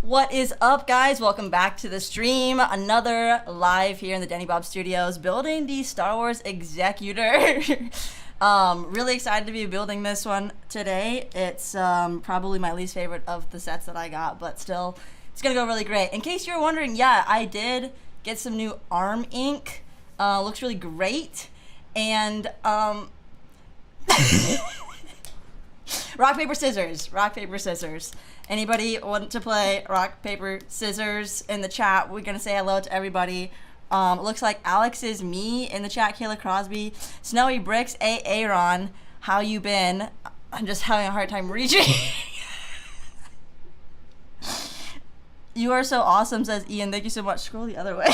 What is up, guys? Welcome back to the stream. Another live here in the Denny Bob Studios, building the Star Wars Executor. Really excited to be building this one today. It's probably my least favorite of the sets that I got, but still, it's gonna go really great. In case you're wondering, yeah, I did get some new arm ink. Looks really great. And rock, paper, scissors. Rock, paper, scissors. Anybody want to play rock, paper, scissors in the chat? We're going to say hello to everybody. Looks like Alex is me in the chat. Kayla Crosby. Snowy Bricks. Aaron. How you been? I'm just having a hard time reaching. You are so awesome, says Ian. Thank you so much. Scroll the other way.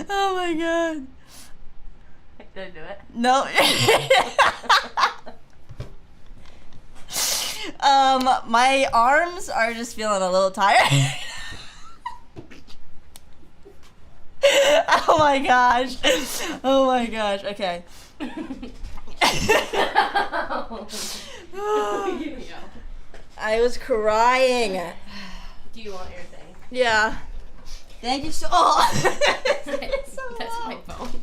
Oh my god. Did I do it? No. My arms are just feeling a little tired. Oh my gosh. Oh my gosh. Okay. I was crying. Do you want your thing? Yeah. Thank you so much. That's my phone.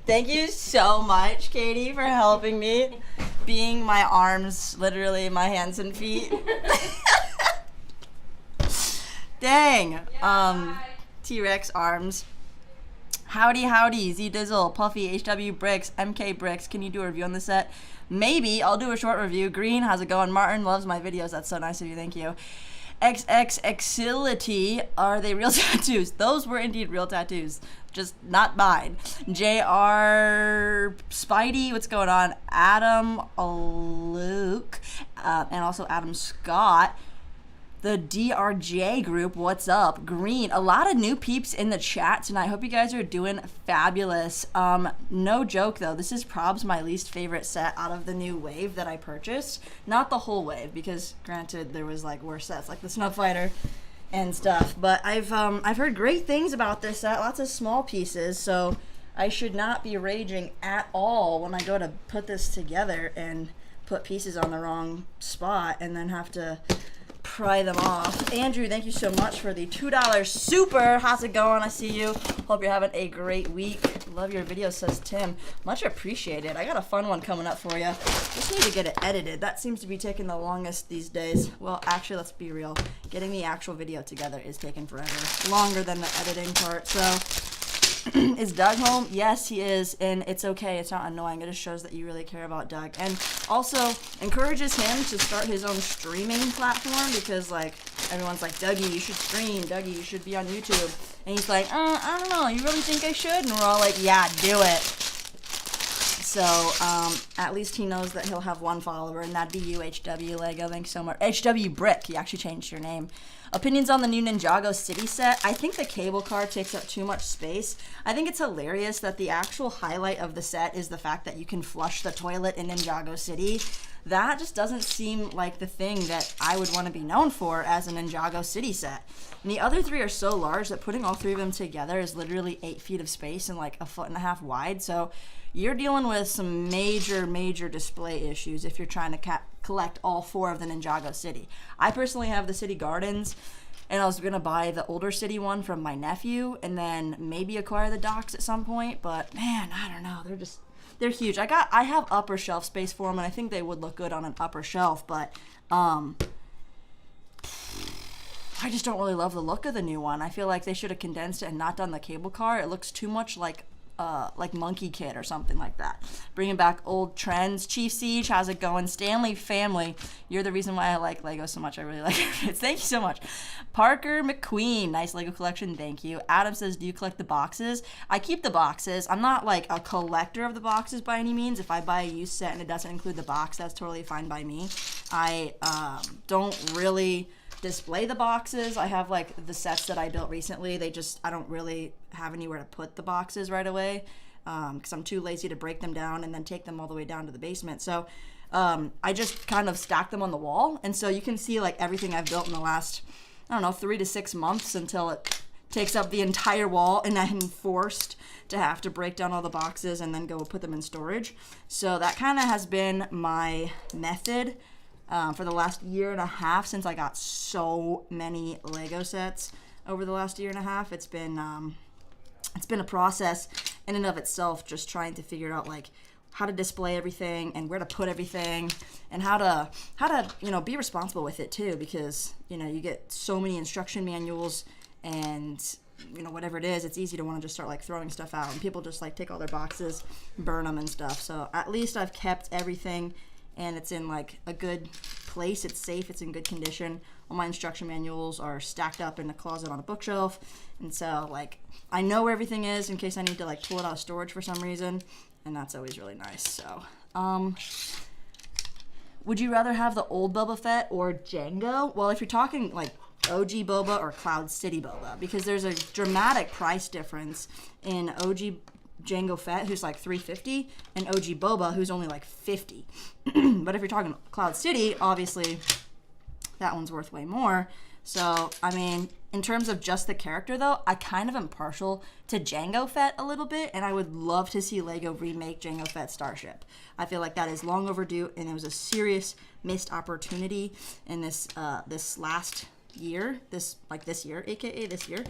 Thank you so much, Katie, for helping me. Being my arms, literally my hands and feet. Dang. T-Rex arms. Howdy, howdy. Z Dizzle, Puffy, HW Bricks, MK Bricks. Can you do a review on the set? Maybe. I'll do a short review. Green, how's it going? Martin loves my videos. That's so nice of you. Thank you. XXXility, are they real tattoos? Those were indeed real tattoos, just not mine. JR Spidey, what's going on? Adam Luke, and also Adam Scott. The DRJ group, what's up? Green, a lot of new peeps in the chat tonight. Hope you guys are doing fabulous. No joke though, this is probs my least favorite set out of the new wave that I purchased. Not the whole wave, because granted there was like worse sets like the Snow Fighter and stuff. But I've heard great things about this set, lots of small pieces, so I should not be raging at all when I go to put this together and put pieces on the wrong spot and then have to pry them off. Andrew, thank you so much for the $2 super. How's it going? I see you. Hope you're having a great week. Love your video, says Tim. Much appreciated. I got a fun one coming up for you. Just need to get it edited. That seems to be taking the longest these days. Well, actually, let's be real. Getting the actual video together is taking forever. Longer than the editing part, so... Is Doug home? Yes, he is, and it's okay. It's not annoying. It just shows that you really care about Doug. And also encourages him to start his own streaming platform because, like, everyone's like, Dougie, you should stream. Dougie, you should be on YouTube. And he's like, I don't know. You really think I should? And we're all like, yeah, do it. So, at least he knows that he'll have one follower, and that'd be you, HW Lego. Thanks so much. HW Brick, you actually changed your name. Opinions on the new Ninjago City set. I think the cable car takes up too much space. I think it's hilarious that the actual highlight of the set is the fact that you can flush the toilet in Ninjago City. That just doesn't seem like the thing that I would want to be known for as a Ninjago City set. And the other three are so large that putting all three of them together is literally 8 feet of space and like 1.5 feet wide. So you're dealing with some major display issues if you're trying to collect all 4 of the Ninjago City. I personally have the City Gardens, and I was going to buy the older city one from my nephew and then maybe acquire the docks at some point, but man, I don't know. They're huge. I have upper shelf space for them, and I think they would look good on an upper shelf, but I just don't really love the look of the new one. I feel like they should have condensed it and not done the cable car. It looks too much like Monkey Kid or something like that. Bringing back old trends. Chief Siege, how's it going? Stanley family, you're the reason why I like Lego so much. I really like it. Thank you so much. Parker McQueen, nice Lego collection. Thank you. Adam says, do you collect the boxes? I keep the boxes. I'm not like a collector of the boxes by any means. If I buy a used set and it doesn't include the box, that's totally fine by me. I don't really display the boxes. I have like the sets that I built recently. I don't really have anywhere to put the boxes right away because I'm too lazy to break them down and then take them all the way down to the basement. So I just kind of stack them on the wall, and so you can see like everything I've built in the last, I don't know, 3 to 6 months until it takes up the entire wall, and I'm forced to have to break down all the boxes and then go put them in storage. So that kind of has been my method for the last year and a half, since I got so many Lego sets over the last year and a half. It's been a process in and of itself, just trying to figure out like how to display everything and where to put everything, and how to be responsible with it too, because you get so many instruction manuals, and whatever it is, it's easy to want to just start like throwing stuff out, and people just like take all their boxes, burn them and stuff. So at least I've kept everything, and it's in like a good place. It's safe. It's in good condition. All my instruction manuals are stacked up in a closet on a bookshelf, and so like I know where everything is in case I need to like pull it out of storage for some reason, and that's always really nice. So would you rather have the old Boba Fett or Jango? Well, if you're talking like OG Boba or Cloud City Boba, because there's a dramatic price difference in OG Jango Fett, who's like $350, and OG Boba, who's only like $50. But if you're talking Cloud City, obviously that one's worth way more. So I mean, in terms of just the character though, I kind of am partial to Jango Fett a little bit, and I would love to see Lego remake Jango Fett Starship. I feel like that is long overdue, and it was a serious missed opportunity in this last year, this year, aka this year,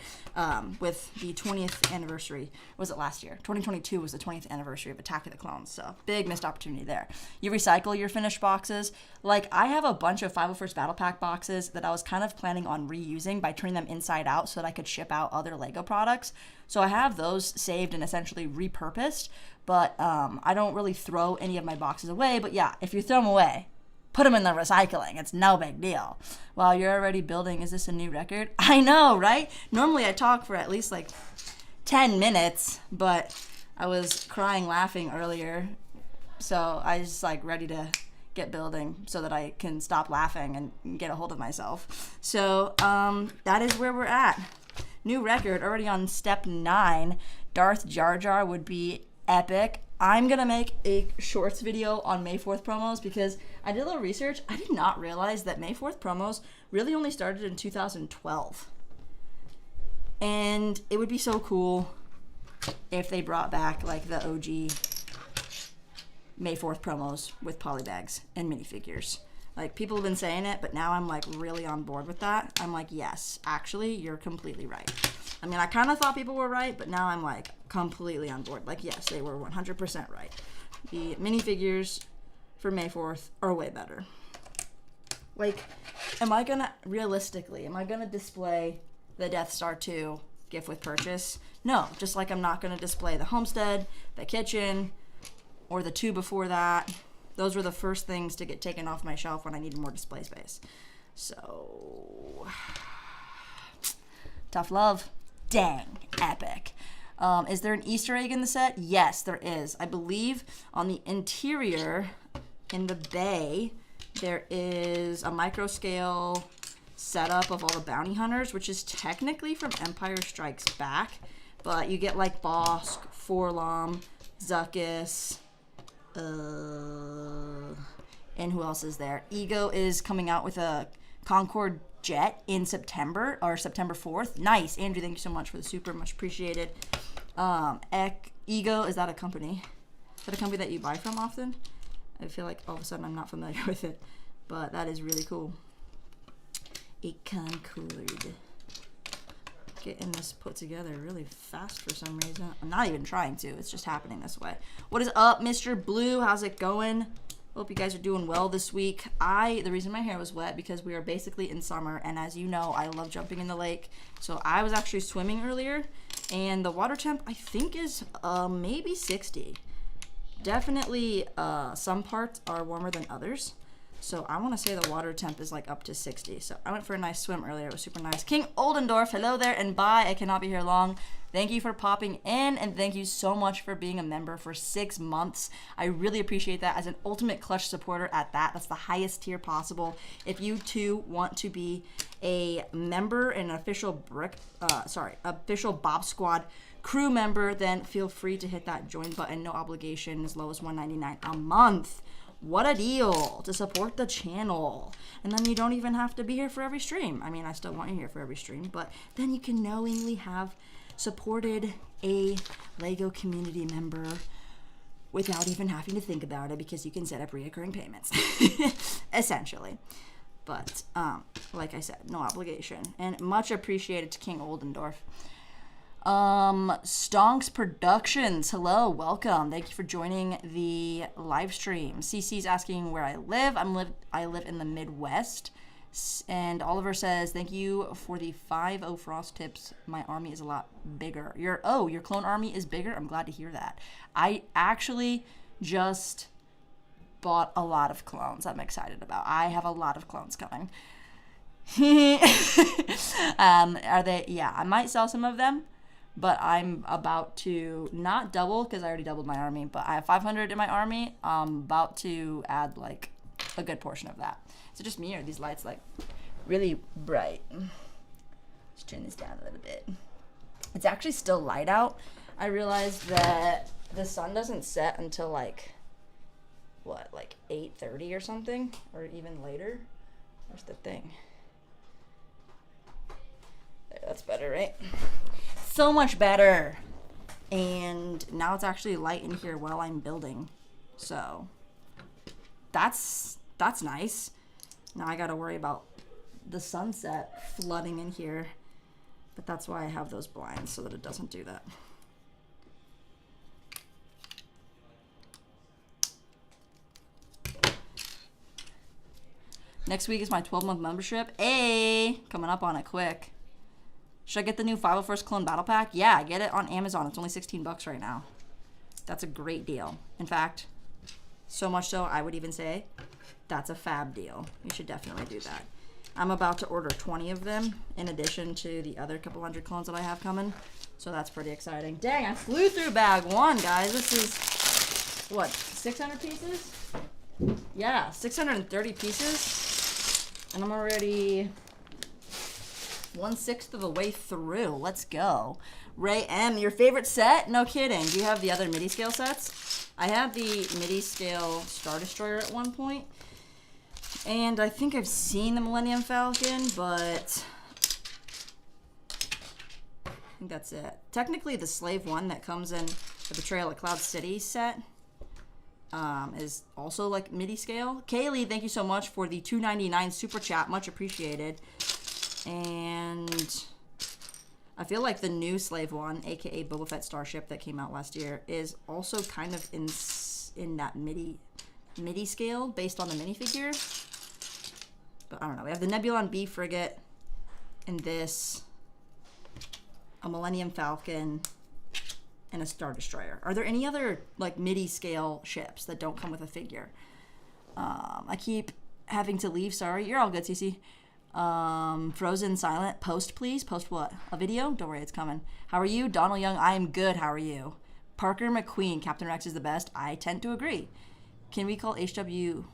with the 20th anniversary. Was it last year? 2022 was the 20th anniversary of Attack of the Clones, so big missed opportunity there. You recycle your finished boxes. Like, I have a bunch of 501st Battle Pack boxes that I was kind of planning on reusing by turning them inside out so that I could ship out other Lego products. So I have those saved and essentially repurposed, but I don't really throw any of my boxes away. But yeah, if you throw them away, put them in the recycling. It's no big deal. While you're already building, is this a new record? I know, right? Normally I talk for at least like 10 minutes, but I was crying laughing earlier. So I was like ready to get building so that I can stop laughing and get a hold of myself. So that is where we're at. New record, already on step 9. Darth Jar Jar would be epic. I'm gonna make a shorts video on May 4th promos because I did a little research. I did not realize that May 4th promos really only started in 2012. And it would be so cool if they brought back like the OG May 4th promos with polybags and minifigures. Like, people have been saying it, but now I'm like really on board with that. I'm like, yes, actually, you're completely right. I mean, I kind of thought people were right, but now I'm like completely on board. Like, yes, they were 100% right. The minifigures for May 4th are way better. Like, realistically, am I gonna display the Death Star 2 gift with purchase? No, just like I'm not gonna display the Homestead, the kitchen, or the 2 before that. Those were the first things to get taken off my shelf when I needed more display space. So, tough love. Dang, epic. Is there an Easter egg in the set? Yes, there is. I believe on the interior, in the bay, there is a micro-scale setup of all the bounty hunters, which is technically from Empire Strikes Back, but you get like Bosk, Forlom, Zuckuss, and who else is there? Ego is coming out with a Concorde jet in September, or September 4th. Nice. Andrew, thank you so much for the super. Much appreciated. Ego, is that a company? Is that a company that you buy from often? I feel like all of a sudden I'm not familiar with it, but that is really cool. A Concorde. Getting this put together really fast for some reason. I'm not even trying to. It's just happening this way. What is up, Mr. Blue? How's it going? Hope you guys are doing well this week. The reason my hair was wet because we are basically in summer, and as you know, I love jumping in the lake. So I was actually swimming earlier, and the water temp I think is maybe 60. Definitely some parts are warmer than others. So I want to say the water temp is like up to 60. So I went for a nice swim earlier. It was super nice. King Oldendorf, hello there and bye. I cannot be here long. Thank you for popping in, and thank you so much for being a member for 6 months. I really appreciate that. As an Ultimate Clutch supporter at that, that's the highest tier possible. If you too want to be a member and an official official Bob Squad crew member, then feel free to hit that join button. No obligation, as low as $1.99 a month. What a deal to support the channel. And then you don't even have to be here for every stream. I mean, I still want you here for every stream, but then you can knowingly have supported a LEGO community member without even having to think about it because you can set up reoccurring payments, essentially. But like I said, no obligation. And much appreciated to King Oldendorf. Stonks Productions, hello, welcome. Thank you for joining the live stream. CC's asking where I live. I live in the Midwest. And Oliver says, thank you for the 5-0 frost tips. My army is a lot bigger. Your clone army is bigger? I'm glad to hear that. I actually just bought a lot of clones I'm excited about. I have a lot of clones coming. I might sell some of them, but I'm about to not double because I already doubled my army, but I have 500 in my army. I'm about to add like a good portion of that. So just me, or these lights like really bright? Let's turn this down a little bit. It's actually still light out. I realized that the sun doesn't set until like 8:30 or something, or even later. Where's the thing? There, that's better, right? So much better. And now it's actually light in here while I'm building, so that's nice. Now I gotta worry about the sunset flooding in here, but that's why I have those blinds, so that it doesn't do that. Next week is my 12-month membership. Hey, coming up on it quick. Should I get the new 501st Clone Battle Pack? Yeah, get it on Amazon. It's only $16 right now. That's a great deal. In fact, so much so, I would even say that's a fab deal. You should definitely do that. I'm about to order 20 of them in addition to the other couple hundred clones that I have coming. So that's pretty exciting. Dang, I flew through bag one, guys. This is, what, 600 pieces? Yeah, 630 pieces. And I'm already 1/6 of the way through. Let's go. Ray M, your favorite set? No kidding. Do you have the other Midi-scale sets? I had the Midi-scale Star Destroyer at one point. And I think I've seen the Millennium Falcon, but I think that's it. Technically, the Slave one that comes in the Betrayal at Cloud City set is also like Midi-scale. Kaylee, thank you so much for the $2.99 super chat. Much appreciated. And I feel like the new Slave one, aka Boba Fett Starship that came out last year, is also kind of in that MIDI scale based on the minifigure. But I don't know. We have the Nebulon B frigate and this, a Millennium Falcon, and a Star Destroyer. Are there any other like MIDI scale ships that don't come with a figure? I keep having to leave. Sorry. You're all good, Cece. Frozen Silent. Post, please. Post what? A video? Don't worry, it's coming. How are you? Donald Young, I am good. How are you? Parker McQueen, Captain Rex is the best. I tend to agree. Can we call HW...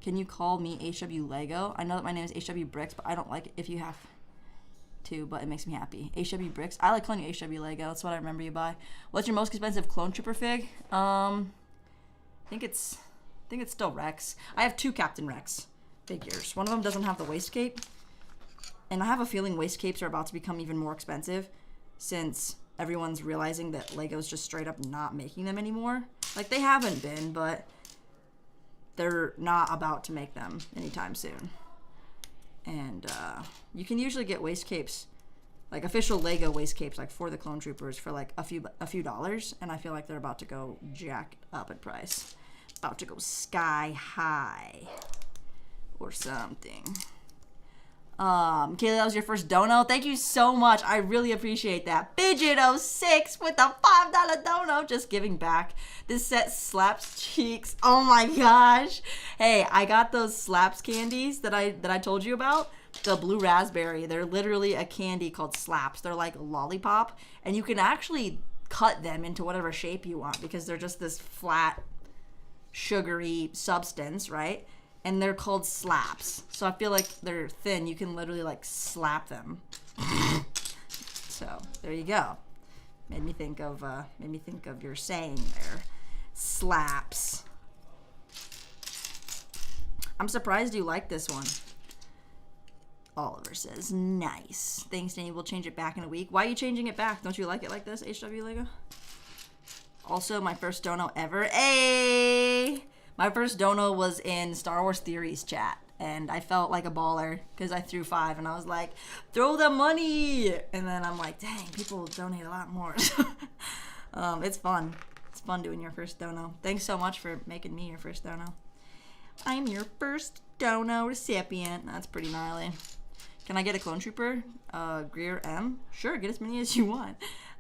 Can you call me HW Lego? I know that my name is HW Bricks, but I don't like it if you have to, but it makes me happy. HW Bricks. I like calling you HW Lego. That's what I remember you by. What's your most expensive Clone Trooper fig? I think it's still Rex. I have 2 Captain Rex figures. One of them doesn't have the waist cape, and I have a feeling waist capes are about to become even more expensive since everyone's realizing that Lego's just straight up not making them anymore. Like, they haven't been, but they're not about to make them anytime soon. And you can usually get waist capes, like official Lego waist capes, like for the Clone Troopers for like a few dollars, and I feel like they're about to go jack up in price. About to go sky high or something. Kayla, that was your first dono. Thank you so much. I really appreciate that. Bidget06 with the $5 dono. Just giving back. This set slaps cheeks. Oh my gosh. Hey, I got those slaps candies that I told you about. The blue raspberry. They're literally a candy called slaps. They're like lollipop, and you can actually cut them into whatever shape you want because they're just this flat, sugary substance, right? And they're called slaps. So I feel like they're thin. You can literally like slap them. So there you go. Made me think of your saying there. Slaps. I'm surprised you like this one. Oliver says, nice. Thanks, Danny. We'll change it back in a week. Why are you changing it back? Don't you like it like this, HW Lego? Also, my first dono ever. Hey! My first dono was in Star Wars Theories chat. And I felt like a baller because I threw 5 and I was like, throw the money! And then I'm like, dang, people donate a lot more. It's fun. It's fun doing your first dono. Thanks so much for making me your first dono. I'm your first dono recipient. That's pretty gnarly. Can I get a clone trooper? Greer M? Sure, get as many as you want.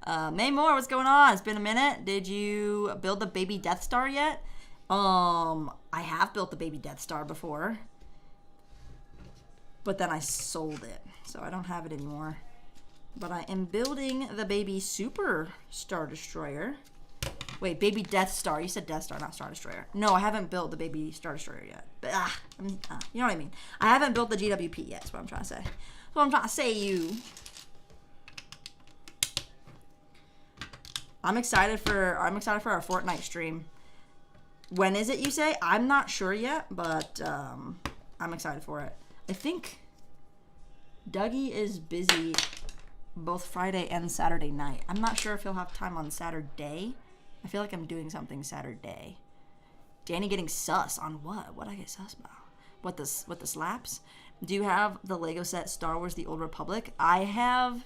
May Moore, what's going on? It's been a minute. Did you build the baby Death Star yet? I have built the baby Death Star before. But then I sold it, so I don't have it anymore. But I am building the baby Super Star Destroyer. Wait, baby Death Star. You said Death Star, not Star Destroyer. No, I haven't built the baby Star Destroyer yet. But, you know what I mean. I haven't built the GWP yet, is what I'm trying to say. That's what I'm trying to say, you. I'm excited for our Fortnite stream. When is it, you say? I'm not sure yet, but I'm excited for it. I think Dougie is busy both Friday and Saturday night. I'm not sure if he'll have time on Saturday. I feel like I'm doing something Saturday. Danny getting sus on what? What I get sus about? What the slaps? Do you have the Lego set Star Wars: The Old Republic? I have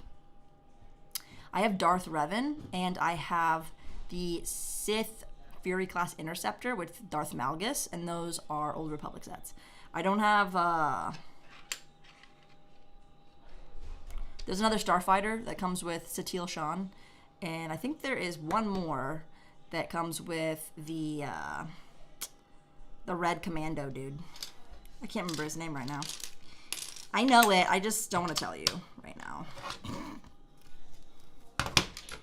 Darth Revan, and I have the Sith Fury Class Interceptor with Darth Malgus, and those are Old Republic sets. I don't have there's another Starfighter that comes with Satil Shan, and I think there is one more that comes with the Red Commando dude. I can't remember his name right now. I know it, I just don't want to tell you right now.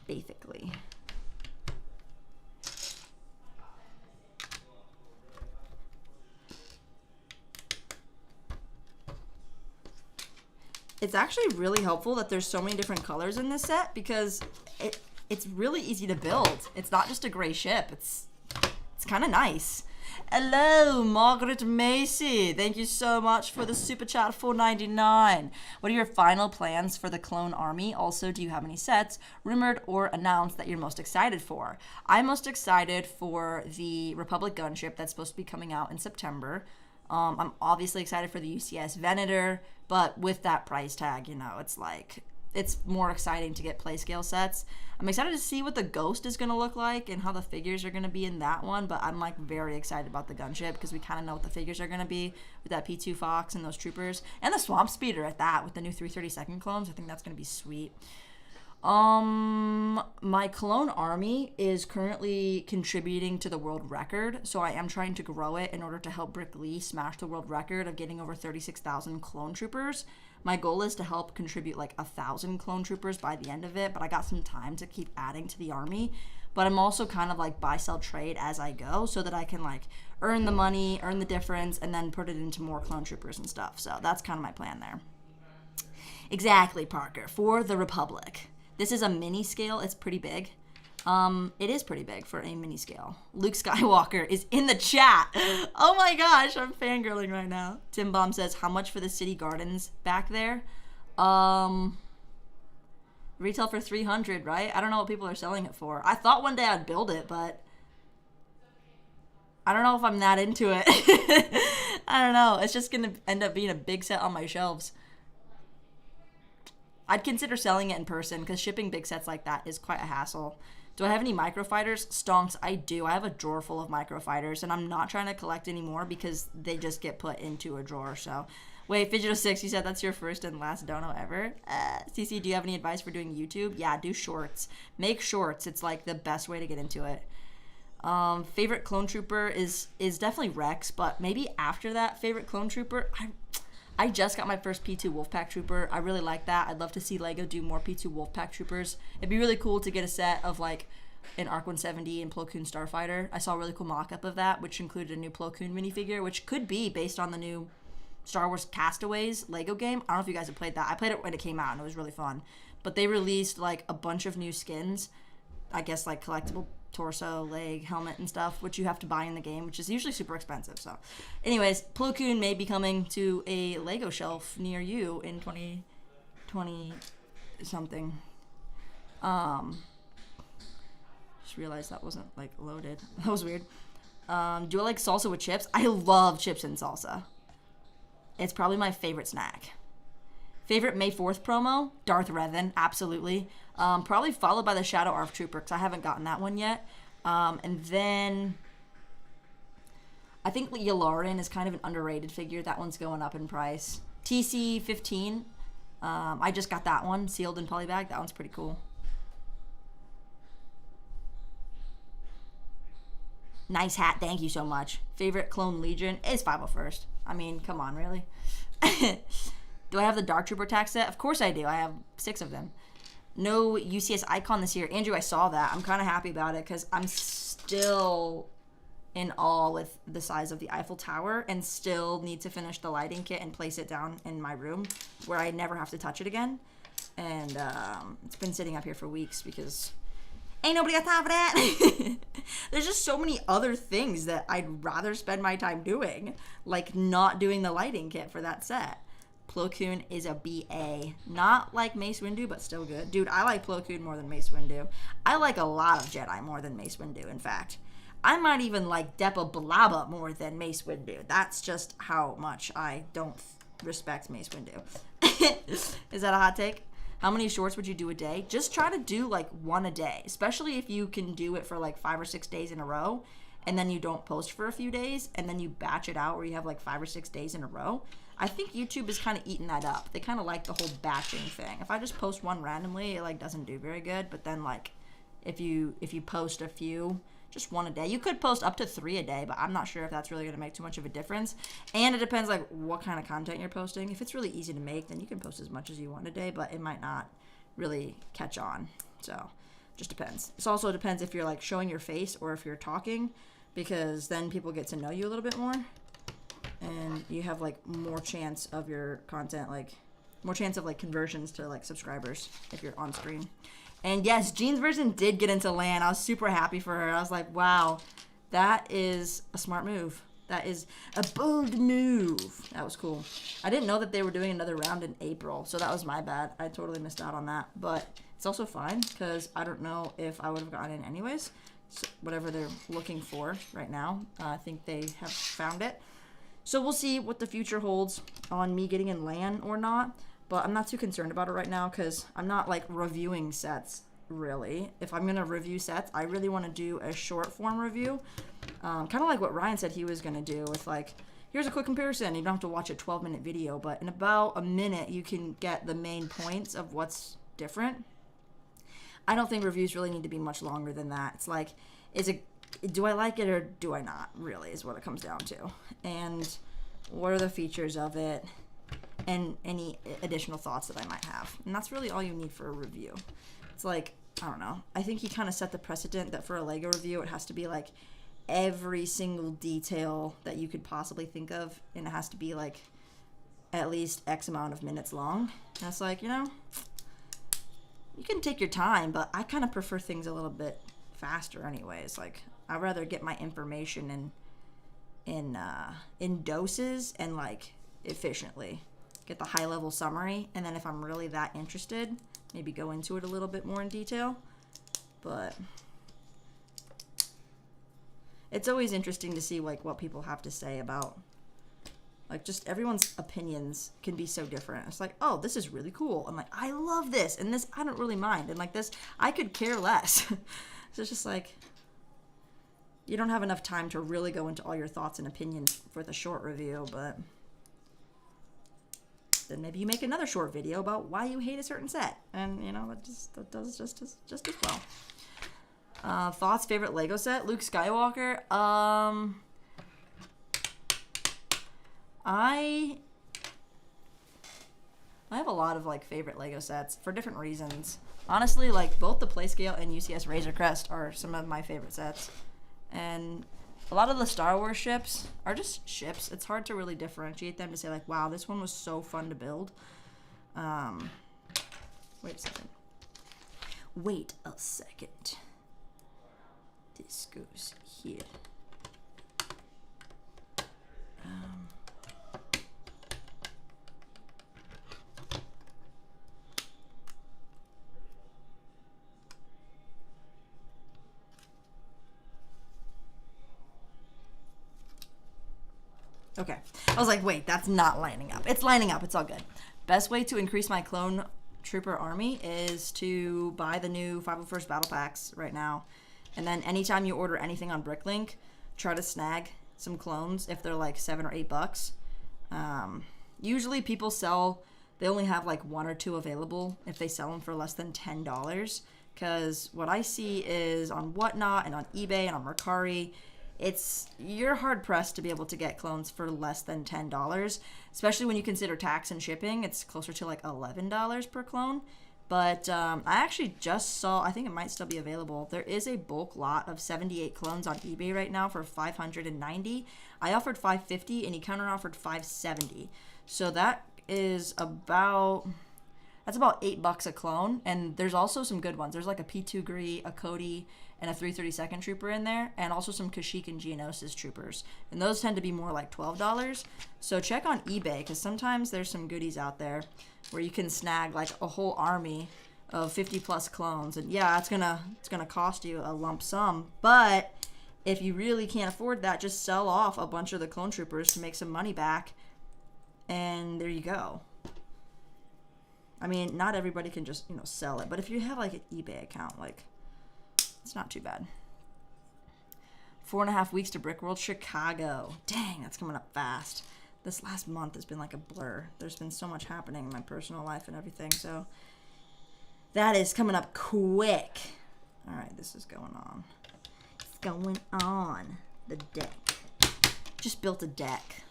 Basically. It's actually really helpful that there's so many different colors in this set because it's really easy to build. It's not just a gray ship. It's kind of nice. Hello, Margaret Macy. Thank you so much for the super chat, $4.99. What are your final plans for the clone army? Also, do you have any sets rumored or announced that you're most excited for? I'm most excited for the Republic gunship that's supposed to be coming out in September. I'm obviously excited for the UCS Venator, but with that price tag, you know, it's like, it's more exciting to get playscale sets. I'm excited to see what the Ghost is going to look like and how the figures are going to be in that one, but I'm like very excited about the gunship because we kind of know what the figures are going to be with that P2 Fox and those troopers. And the Swamp Speeder at that with the new 332nd clones. I think that's going to be sweet. My clone army is currently contributing to the world record, so I am trying to grow it in order to help Brick Lee smash the world record of getting over 36,000 clone troopers. My goal is to help contribute like 1,000 clone troopers by the end of it, but I got some time to keep adding to the army. But I'm also kind of like buy, sell, trade as I go so that I can like earn the money, earn the difference, and then put it into more clone troopers and stuff. So that's kind of my plan there. Exactly, Parker, for the Republic. This is a mini scale. It's pretty big. It is pretty big for a mini scale. Luke Skywalker is in the chat. Oh my gosh, I'm fangirling right now. Tim Bomb says, how much for the city gardens back there? Retail for $300, right? I don't know what people are selling it for. I thought one day I'd build it, but I don't know if I'm that into it. I don't know. It's just gonna end up being a big set on my shelves. I'd consider selling it in person because shipping big sets like that is quite a hassle. Do I have any microfighters? Stonks, I do. I have a drawer full of microfighters, and I'm not trying to collect anymore because they just get put into a drawer. So, wait, Fidget06, you said that's your first and last dono ever? CC, do you have any advice for doing YouTube? Yeah, do shorts. Make shorts. It's like the best way to get into it. Favorite clone trooper is definitely Rex, but maybe after that, favorite clone trooper, I just got my first P2 Wolfpack Trooper. I really like that. I'd love to see LEGO do more P2 Wolfpack Troopers. It'd be really cool to get a set of like an ARC 170 and Plo Koon Starfighter. I saw a really cool mock-up of that, which included a new Plo Koon minifigure, which could be based on the new Star Wars Castaways LEGO game. I don't know if you guys have played that. I played it when it came out, and it was really fun. But they released like a bunch of new skins I guess, like, collectible torso, leg, helmet, and stuff, which you have to buy in the game, which is usually super expensive. So, anyways, Plo Koon may be coming to a Lego shelf near you in 2020 something. Just realized that wasn't, like, loaded. That was weird. Do I like salsa with chips? I love chips and salsa. It's probably my favorite snack. Favorite May 4th promo? Darth Revan, absolutely. Probably followed by the Shadow ARF Trooper, because I haven't gotten that one yet. And then I think Yularen is kind of an underrated figure. That one's going up in price. TC-15. I just got that one, sealed in polybag. That one's pretty cool. Nice hat, thank you so much. Favorite Clone Legion is 501st. I mean, come on, really? Do I have the Dark Trooper attack set? Of course I do. I have 6 of them. No UCS icon this year. Andrew, I saw that. I'm kind of happy about it because I'm still in awe with the size of the Eiffel Tower and still need to finish the lighting kit and place it down in my room where I never have to touch it again. And it's been sitting up here for weeks because ain't nobody got time for that. There's just so many other things that I'd rather spend my time doing, like not doing the lighting kit for that set. Plo Koon is a BA. Not like Mace Windu, but still good. Dude, I like Plo Koon more than Mace Windu. I like a lot of Jedi more than Mace Windu, in fact. I might even like Depa Blaba more than Mace Windu. That's just how much I don't respect Mace Windu. Is that a hot take? How many shorts would you do a day? Just try to do like one a day, especially if you can do it for like 5 or 6 days in a row and then you don't post for a few days and then you batch it out where you have like 5 or 6 days in a row. I think YouTube is kind of eating that up. They kind of like the whole batching thing. If I just post one randomly, it like doesn't do very good. But then like if you post a few, just one a day. You could post up to 3 a day, but I'm not sure if that's really going to make too much of a difference. And it depends like what kind of content you're posting. If it's really easy to make, then you can post as much as you want a day, but it might not really catch on. So just depends. It also depends if you're like showing your face or if you're talking, because then people get to know you a little bit more and you have like more chance of your content, like more chance of like conversions to like subscribers if you're on screen. And yes, Jean's version did get into LAN. I was super happy for her. I was like, wow, that is a smart move. That is a bold move. That was cool. I didn't know that they were doing another round in April, so that was my bad. I totally missed out on that. But it's also fine, because I don't know if I would have gotten in anyways. So whatever they're looking for right now, I think they have found it. So we'll see what the future holds on me getting in LAN or not. But I'm not too concerned about it right now because I'm not like reviewing sets really. If I'm gonna review sets, I really want to do a short form review, kind of like what Ryan said he was gonna do with like, here's a quick comparison. You don't have to watch a 12-minute video, but in about a minute you can get the main points of what's different. I don't think reviews really need to be much longer than that. It's like, do I like it or do I not? Really, is what it comes down to. And what are the features of it? And any additional thoughts that I might have. And that's really all you need for a review. It's like, I don't know. I think he kind of set the precedent that for a Lego review, it has to be like every single detail that you could possibly think of. And it has to be like at least X amount of minutes long. And it's like, you know, you can take your time, but I kind of prefer things a little bit faster anyways. Like, I'd rather get my information in doses and like efficiently. Get the high level summary, and then if I'm really that interested, maybe go into it a little bit more in detail. But it's always interesting to see like what people have to say about like just everyone's opinions can be so different. It's like, oh, this is really cool. I'm like, I love this, and this I don't really mind, and like this I could care less. So it's just like you don't have enough time to really go into all your thoughts and opinions for the short review, but then maybe you make another short video about why you hate a certain set, and you know that does just as well. Thoughts, favorite Lego set? Luke Skywalker. I have a lot of like favorite Lego sets for different reasons. Honestly, like both the Playscale and UCS Razor Crest are some of my favorite sets, and a lot of the Star Wars ships are just ships. It's hard to really differentiate them to say like, wow, this one was so fun to build. Wait a second. this goes here. Okay, I was like, wait, that's not lining up. It's lining up, it's all good. Best way to increase my clone trooper army is to buy the new 501st battle packs right now. And then anytime you order anything on Bricklink, try to snag some clones if they're like $7 or $8. Usually people sell, they only have like 1 or 2 available if they sell them for less than $10. Because what I see is on Whatnot and on eBay and on Mercari, you're hard pressed to be able to get clones for less than $10, especially when you consider tax and shipping. It's closer to like $11 per clone. But I actually just saw, I think it might still be available. There is a bulk lot of 78 clones on eBay right now for $590. I offered $550 and he counter offered $570. So that is about $8 a clone. And there's also some good ones. There's like a P2 Gree, a Cody, and a 332nd trooper in there, and also some Kashyyyk and Geonosis troopers. And those tend to be more like $12. So check on eBay, because sometimes there's some goodies out there where you can snag like a whole army of 50 plus clones. And yeah, it's gonna cost you a lump sum, but if you really can't afford that, just sell off a bunch of the clone troopers to make some money back, and there you go. I mean, not everybody can just, sell it, but if you have like an eBay account, like, it's not too bad. 4.5 weeks to Brickworld Chicago. Dang, that's coming up fast. This last month has been like a blur. There's been so much happening in my personal life and everything, so that is coming up quick. All right, this is going on. It's going on. The deck. Just built a deck.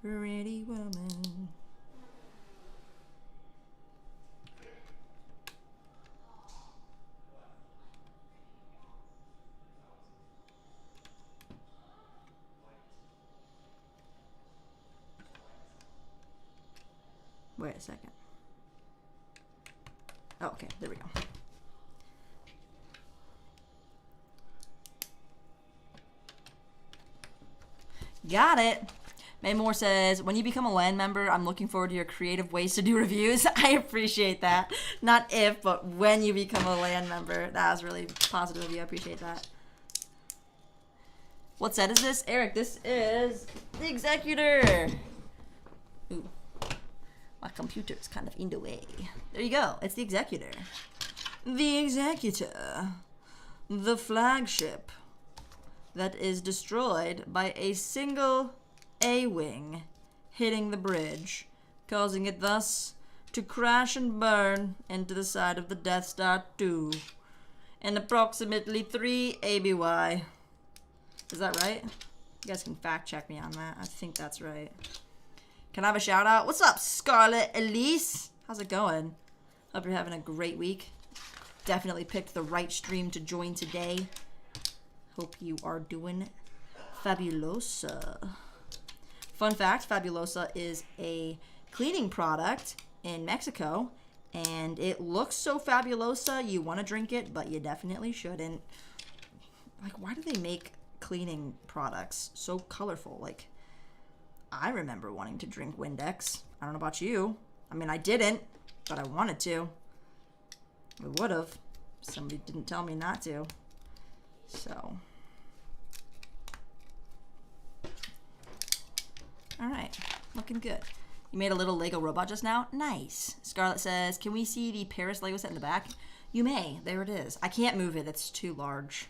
Pretty woman. Wait a second. Oh, okay, there we go. Got it. Maymore says, when you become a LAN member, I'm looking forward to your creative ways to do reviews. I appreciate that. Not if, but when you become a LAN member. That was really positive of you. I appreciate that. What set is this? Eric, this is the Executor. Ooh. My computer is kind of in the way. There you go. It's the Executor. The Executor. The flagship that is destroyed by a single A-wing hitting the bridge, causing it thus to crash and burn into the side of the Death Star 2 in approximately 3 ABY. Is that right? You guys can fact check me on that. I think that's right. Can I have a shout out? What's up, Scarlet Elise? How's it going? Hope you're having a great week. Definitely picked the right stream to join today. Hope you are doing fabulosa. Fun fact, Fabulosa is a cleaning product in Mexico, and it looks so fabulosa, you want to drink it, but you definitely shouldn't. Like, why do they make cleaning products so colorful? Like, I remember wanting to drink Windex. I don't know about you. I mean, I didn't, but I wanted to. I would have. Somebody didn't tell me not to. So. Alright. Looking good. You made a little Lego robot just now? Nice. Scarlett says, can we see the Paris Lego set in the back? You may. There it is. I can't move it. It's too large.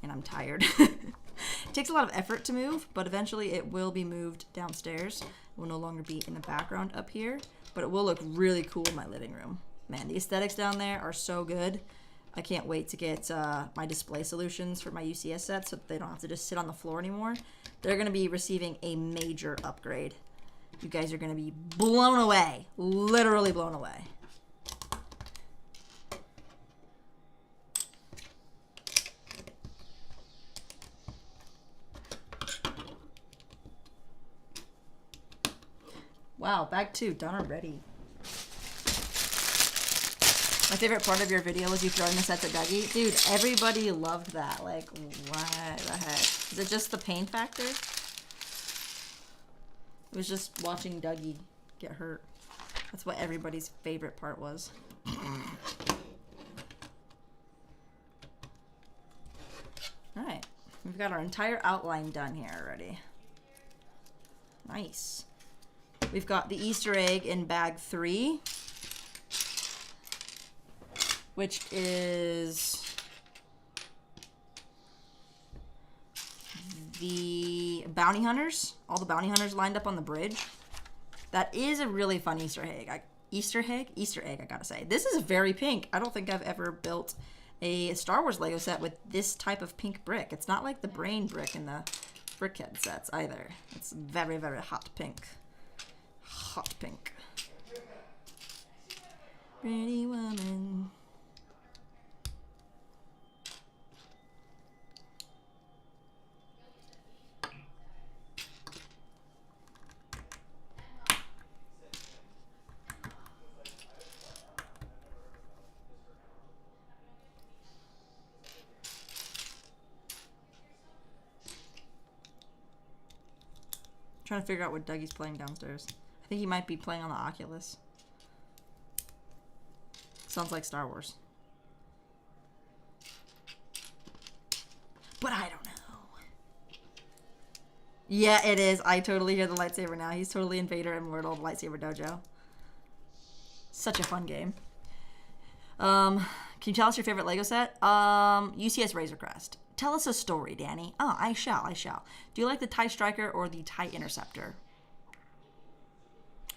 And I'm tired. It takes a lot of effort to move, but eventually it will be moved downstairs. It will no longer be in the background up here, but it will look really cool in my living room. Man, the aesthetics down there are so good. I can't wait to get my display solutions for my UCS sets so that they don't have to just sit on the floor anymore. They're going to be receiving a major upgrade. You guys are going to be blown away. Literally blown away. Wow, bag 2 done already. My favorite part of your video was you throwing the sets at Dougie. Dude, everybody loved that. Like, what the heck? Is it just the pain factor? It was just watching Dougie get hurt. That's what everybody's favorite part was. Alright. We've got our entire outline done here already. Nice. We've got the Easter egg in bag 3. Which is the bounty hunters. All the bounty hunters lined up on the bridge. That is a really fun Easter egg. Easter egg, I gotta say. This is very pink. I don't think I've ever built a Star Wars Lego set with this type of pink brick. It's not like the brain brick in the Brickhead sets either. It's very, very hot pink. Hot pink. Pretty woman. Trying to figure out what Dougie's playing downstairs. I think he might be playing on the Oculus. Sounds like Star Wars. But I don't know. Yeah, it is. I totally hear the lightsaber now. He's totally in Vader Immortal Lightsaber Dojo. Such a fun game. Can you tell us your favorite Lego set? UCS Razor Crest. Tell us a story, Danny. Oh, I shall. Do you like the TIE Striker or the TIE Interceptor?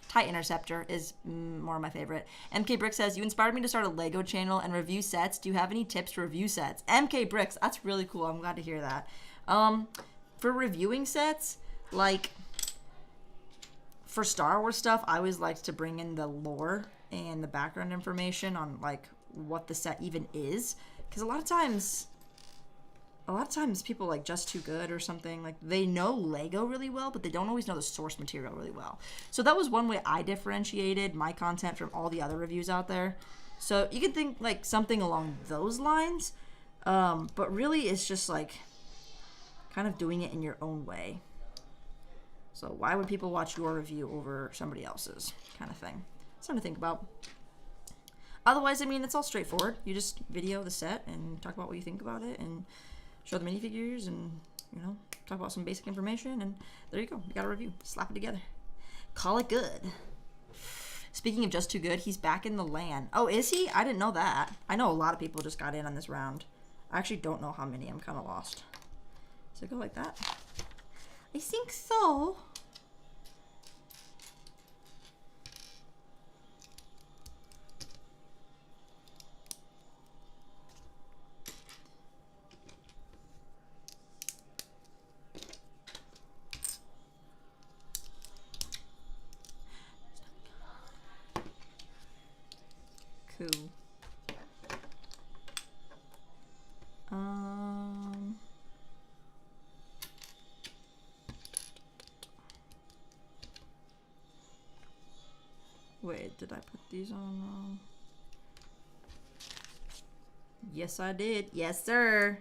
TIE Interceptor is more of my favorite. MK Brick says, you inspired me to start a Lego channel and review sets. Do you have any tips to review sets? MK Bricks, that's really cool. I'm glad to hear that. For reviewing sets, like, for Star Wars stuff, I always like to bring in the lore and the background information on, like, what the set even is. Because a lot of times people like Just Too Good or something, like they know Lego really well, but they don't always know the source material really well. So that was one way I differentiated my content from all the other reviews out there. So you can think like something along those lines, but really it's just like kind of doing it in your own way. So why would people watch your review over somebody else's kind of thing? Something to think about. Otherwise, I mean, it's all straightforward. You just video the set and talk about what you think about it and show the minifigures and, you know, talk about some basic information, and there you go. You got a review. Slap it together. Call it good. Speaking of Just Too Good, he's back in the LAN. Oh, is he? I didn't know that. I know a lot of people just got in on this round. I actually don't know how many. I'm kind of lost. Does it go like that? I think so. Cool. Wait, did I put these on wrong? Yes, I did. Yes, sir.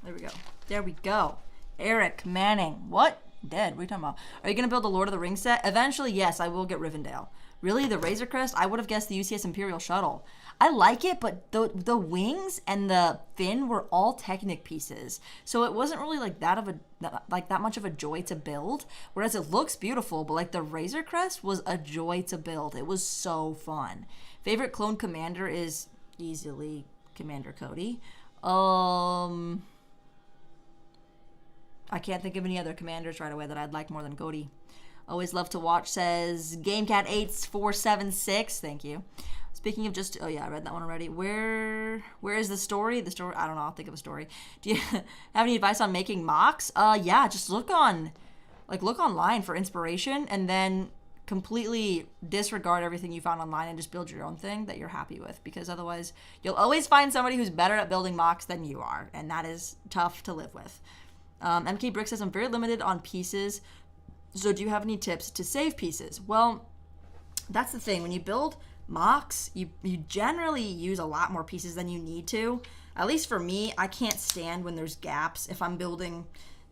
There we go. There we go. Eric Manning. What? Dead. What are you talking about? Are you going to build a Lord of the Rings set? Eventually, yes, I will get Rivendell. Really? The Razor Crest? I would have guessed the UCS Imperial Shuttle. I like it, but the wings and the fin were all Technic pieces. So it wasn't really like that much of a joy to build. Whereas it looks beautiful, but like the Razor Crest was a joy to build. It was so fun. Favorite clone commander is easily Commander Cody. I can't think of any other commanders right away that I'd like more than Cody. Always love to watch, says GameCat8476. Thank you. Speaking of just, oh yeah, I read that one already. Where is the story? The story, I don't know. I'll think of a story. Do you have any advice on making mocks? Yeah, just look online for inspiration and then completely disregard everything you found online and just build your own thing that you're happy with, because otherwise you'll always find somebody who's better at building mocks than you are, and that is tough to live with. MK Brick says, I'm very limited on pieces, so do you have any tips to save pieces? Well, that's the thing. When you build mocks, you generally use a lot more pieces than you need to. At least for me, I can't stand when there's gaps if I'm building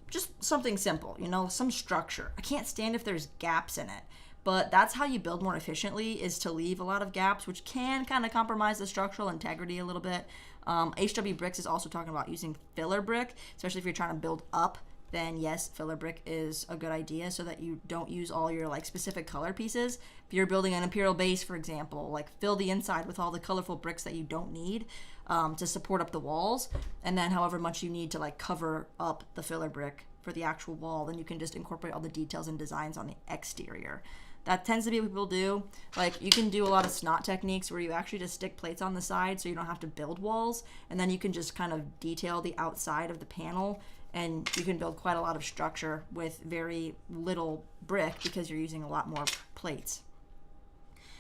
just something simple, some structure. I can't stand if there's gaps in it. But that's how you build more efficiently, is to leave a lot of gaps, which can kind of compromise the structural integrity a little bit. HW Bricks is also talking about using filler brick, especially if you're trying to build up. Then yes, filler brick is a good idea so that you don't use all your specific color pieces. If you're building an Imperial base, for example, fill the inside with all the colorful bricks that you don't need to support up the walls, and then however much you need to cover up the filler brick for the actual wall, then you can just incorporate all the details and designs on the exterior. That tends to be what people do. You can do a lot of snot techniques where you actually just stick plates on the side so you don't have to build walls, and then you can just kind of detail the outside of the panel, and you can build quite a lot of structure with very little brick because you're using a lot more plates.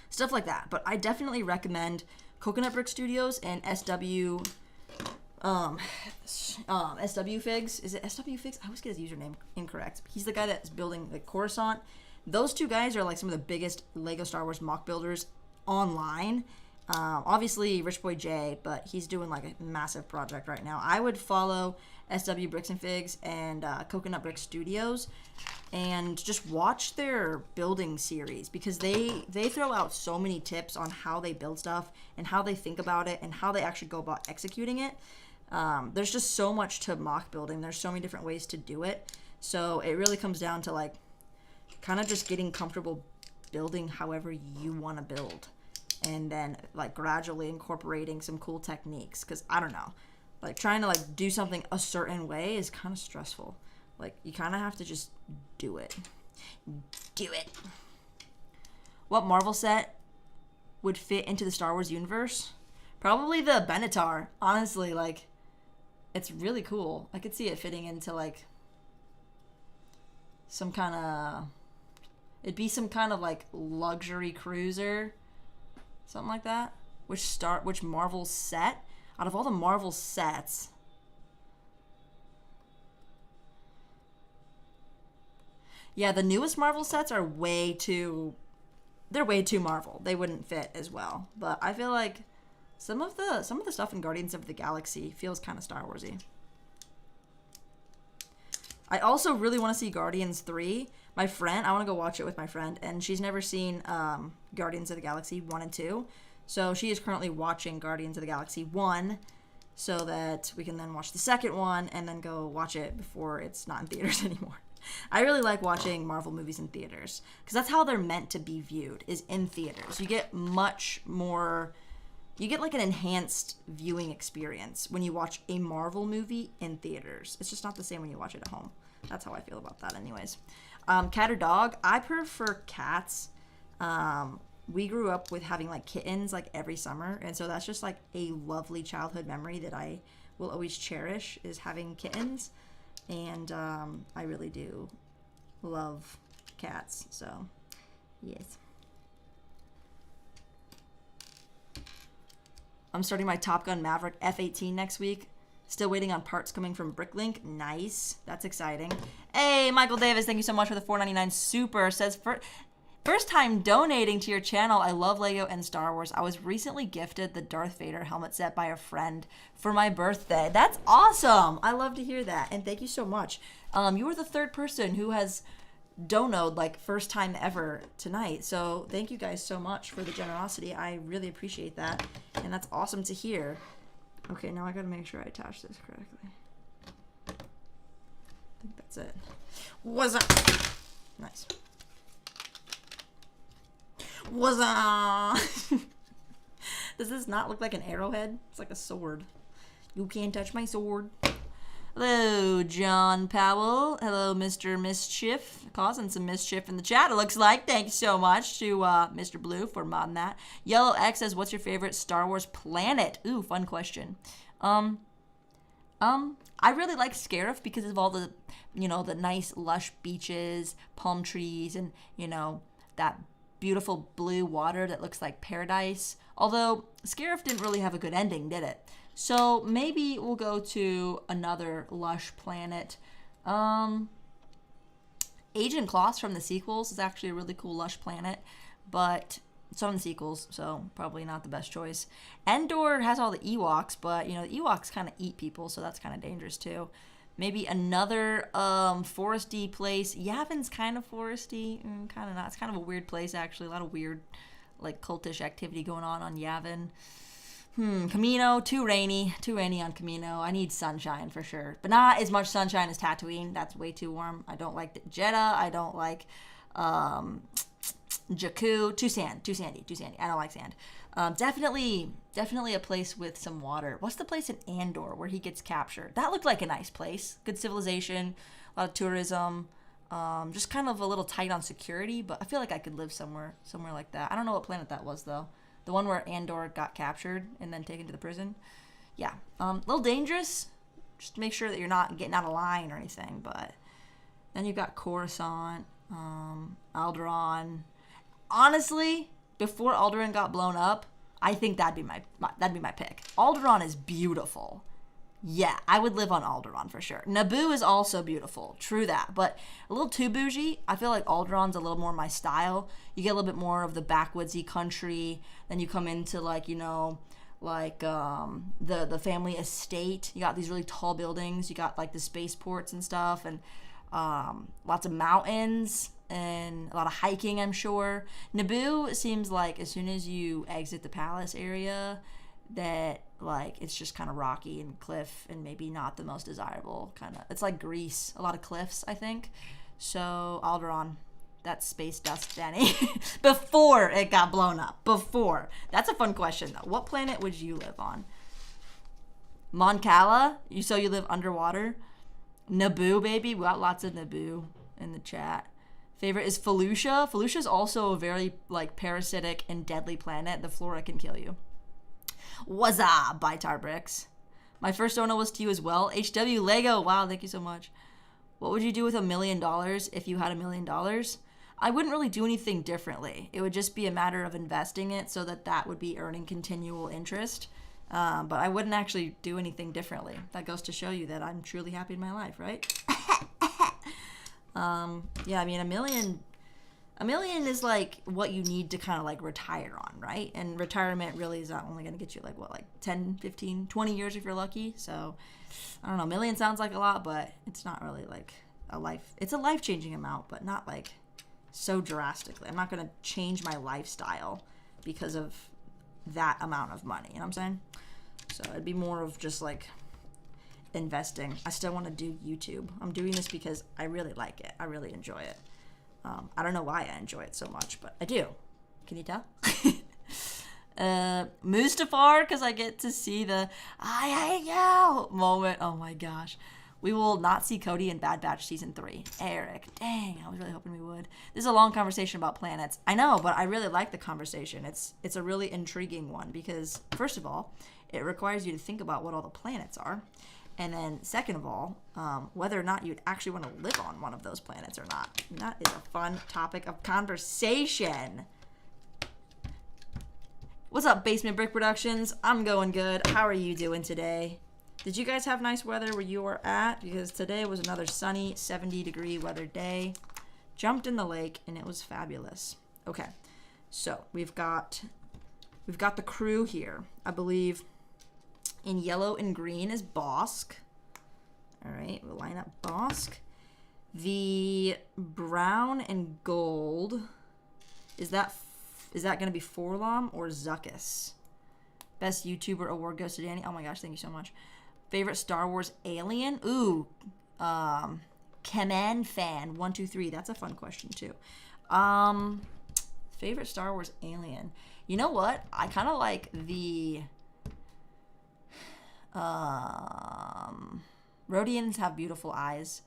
Stuff like that. But I definitely recommend Coconut Brick Studios and SW Figs. Is it SW Figs? I always get his username incorrect. He's the guy that's building Coruscant. Those two guys are some of the biggest Lego Star Wars mock builders online. Obviously Rich Boy J, but he's doing a massive project right now. I would follow SW Bricks and Figs and Coconut Brick Studios and just watch their building series, because they throw out so many tips on how they build stuff and how they think about it and how they actually go about executing it. There's just so much to mock building. There's so many different ways to do it. So it really comes down to kind of just getting comfortable building however you want to build, and then gradually incorporating some cool techniques, because I don't know, trying to do something a certain way is kind of stressful. You kind of have to just do it. What Marvel set would fit into the Star Wars universe? Probably the Benatar. Honestly, it's really cool. I could see it fitting into some kind of, it'd be some kind of luxury cruiser, something like that. Which Marvel set? Out of all the Marvel sets, yeah, the newest Marvel sets are way too Marvel. They wouldn't fit as well. But I feel like some of the stuff in Guardians of the Galaxy feels kind of Star Warsy. I also really want to see Guardians 3. I want to go watch it with my friend, and she's never seen Guardians of the Galaxy 1 and 2. So she is currently watching Guardians of the Galaxy 1 so that we can then watch the second one and then go watch it before it's not in theaters anymore. I really like watching Marvel movies in theaters because that's how they're meant to be viewed, is in theaters. You get much more, you get an enhanced viewing experience when you watch a Marvel movie in theaters. It's just not the same when you watch it at home. That's how I feel about that anyways. Cat or dog? I prefer cats. We grew up with having kittens every summer, and so that's just a lovely childhood memory that I will always cherish, is having kittens. And I really do love cats, so yes. I'm starting my Top Gun Maverick F-18 next week. Still waiting on parts coming from Bricklink. Nice. That's exciting. Hey, Michael Davis, thank you so much for the $4.99 super. Says, first time donating to your channel. I love Lego and Star Wars. I was recently gifted the Darth Vader helmet set by a friend for my birthday. That's awesome. I love to hear that. And thank you so much. You were the third person who has donoed first time ever tonight. So thank you guys so much for the generosity. I really appreciate that. And that's awesome to hear. Okay, now I gotta make sure I attach this correctly. I think that's it. What's up? Nice. What's up? Does this not look like an arrowhead? It's like a sword. You can't touch my sword. Hello, John Powell. Hello, Mr. Mischief. Causing some mischief in the chat, it looks like. Thank you so much to Mr. Blue for modding that. Yellow X says, what's your favorite Star Wars planet? Ooh, fun question. I really like Scarif because of all the, the nice lush beaches, palm trees, and, that beautiful blue water that looks like paradise. Although Scarif didn't really have a good ending, did it? So maybe we'll go to another lush planet. Agent Kloss from the sequels is actually a really cool lush planet, but it's from the sequels, so probably not the best choice. Endor has all the Ewoks, but the Ewoks kind of eat people, so that's kind of dangerous too. Maybe another foresty place. Yavin's kind of foresty, kind of not. It's kind of a weird place actually. A lot of weird, like cultish activity going on Yavin. Camino, too rainy on Camino. I need sunshine for sure, but not as much sunshine as Tatooine. That's way too warm. I don't like Jeddah. I don't like Jakku. Too sandy. I don't like sand. Definitely a place with some water. What's the place in Andor where he gets captured? That looked like a nice place. Good civilization, a lot of tourism. Just kind of a little tight on security, but I feel like I could live somewhere like that. I don't know what planet that was though. The one where Andor got captured and then taken to the prison. Yeah. A little dangerous. Just make sure that you're not getting out of line or anything. But then you've got Coruscant, Alderaan. Honestly, before Alderaan got blown up, I think that'd be my pick. Alderaan is beautiful. Yeah, I would live on Alderaan for sure. Naboo is also beautiful. True that. But a little too bougie. I feel like Alderaan's a little more my style. You get a little bit more of the backwoodsy country. Then you come into the family estate. You got these really tall buildings. You got like the spaceports and stuff. And lots of mountains. And a lot of hiking, I'm sure. Naboo seems like as soon as you exit the palace area, that like it's just kind of rocky and cliff and maybe not the most desirable kind of. It's like Greece, a lot of cliffs, I think. So Alderaan, that's space dust, Danny. Before it got blown up. Before. That's a fun question though. What planet would you live on? Mon Cala? So you live underwater? Naboo, baby. We got lots of Naboo in the chat. Favorite is Felucia. Felucia is also a very like parasitic and deadly planet. The flora can kill you. What's up, Bitar Bricks? My first donor was to you as well. HW Lego. Wow, thank you so much. What would you do with $1 million if you had $1 million? I wouldn't really do anything differently. It would just be a matter of investing it so that would be earning continual interest. But I wouldn't actually do anything differently. That goes to show you that I'm truly happy in my life, right? Yeah, I mean, a million is like what you need to kind of like retire on, right? And retirement really is not only going to get you like 10, 15, 20 years if you're lucky. So I don't know, $1 million sounds like a lot, but it's not really like it's a life-changing amount, but not like so drastically. I'm not going to change my lifestyle because of that amount of money, you know what I'm saying? So it'd be more of just like investing. I still want to do YouTube. I'm doing this because I really like it. I really enjoy it. I don't know why I enjoy it so much, but I do. Can you tell? Mustafar, because I get to see the I hate you moment. Oh my gosh. We will not see Cody in Bad Batch Season 3. Eric, dang, I was really hoping we would. This is a long conversation about planets. I know, but I really like the conversation. It's a really intriguing one because, first of all, it requires you to think about what all the planets are. And then, second of all, whether or not you'd actually want to live on one of those planets or not. And that is a fun topic of conversation. What's up, Basement Brick Productions? I'm going good. How are you doing today? Did you guys have nice weather where you are at? Because today was another sunny 70-degree weather day. Jumped in the lake, and it was fabulous. Okay, so we've got the crew here. I believe in yellow and green is Bosk. All right, we'll line up Bosk. The brown and gold, is that going to be Forlom or Zuckus? Best YouTuber award goes to Danny. Oh my gosh, thank you so much. Favorite Star Wars alien? Ooh, Kemen fan 123. That's a fun question too. Favorite Star Wars alien? You know what? I kind of like the Rhodians have beautiful eyes.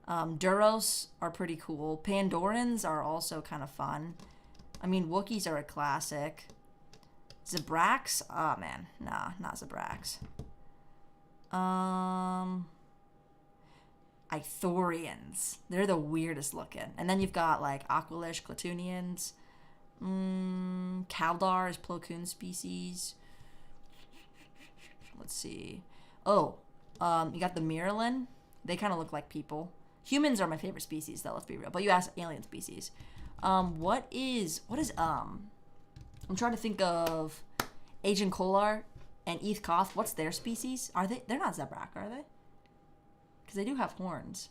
Duros are pretty cool. Pandorans are also kind of fun. I mean, Wookiees are a classic. Zabrax? Oh, man. Nah, not Zabrax. Ithorians. They're the weirdest looking. And then you've got like Aqualish, Clatunians. Kaldar is Plo Koon species. Let's see. Oh, you got the Miralin. They kind of look like people. Humans are my favorite species, though. Let's be real. But you asked alien species. What is I'm trying to think of Agent Kolar and Eth Koth. What's their species? Are they? They're not Zebrak, are they? Because they do have horns,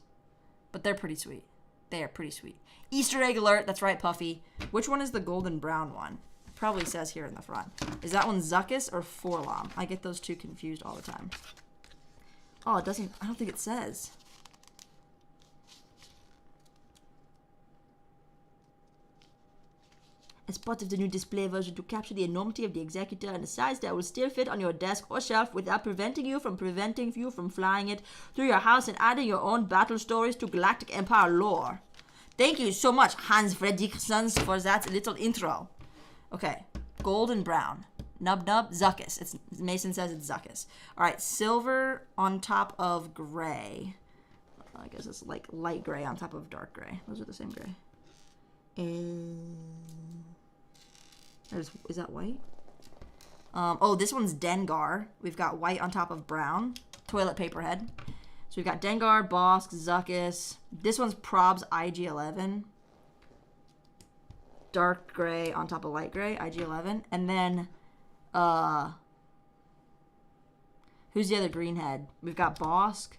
but they're pretty sweet. They are pretty sweet. Easter egg alert. That's right, Puffy. Which one is the golden brown one? Probably says here in the front. Is that one Zuckus or Forlom? I get those two confused all the time. Oh, it doesn't. I don't think it says. As part of the new display version to capture the enormity of the Executor in a size that will still fit on your desk or shelf without preventing you from flying it through your house and adding your own battle stories to Galactic Empire lore. Thank you so much, Hans Fredriksson, for that little intro. Okay, gold and brown. Nub Zuckus. Mason says it's Zuckus. All right, silver on top of gray. I guess it's like light gray on top of dark gray. Those are the same gray. Is that white? Oh, this one's Dengar. We've got white on top of brown. Toilet paper head. So we've got Dengar, Bosk, Zuckus. This one's Prob's IG-11. Dark gray on top of light gray, IG-11. And then, who's the other green head? We've got Bosk,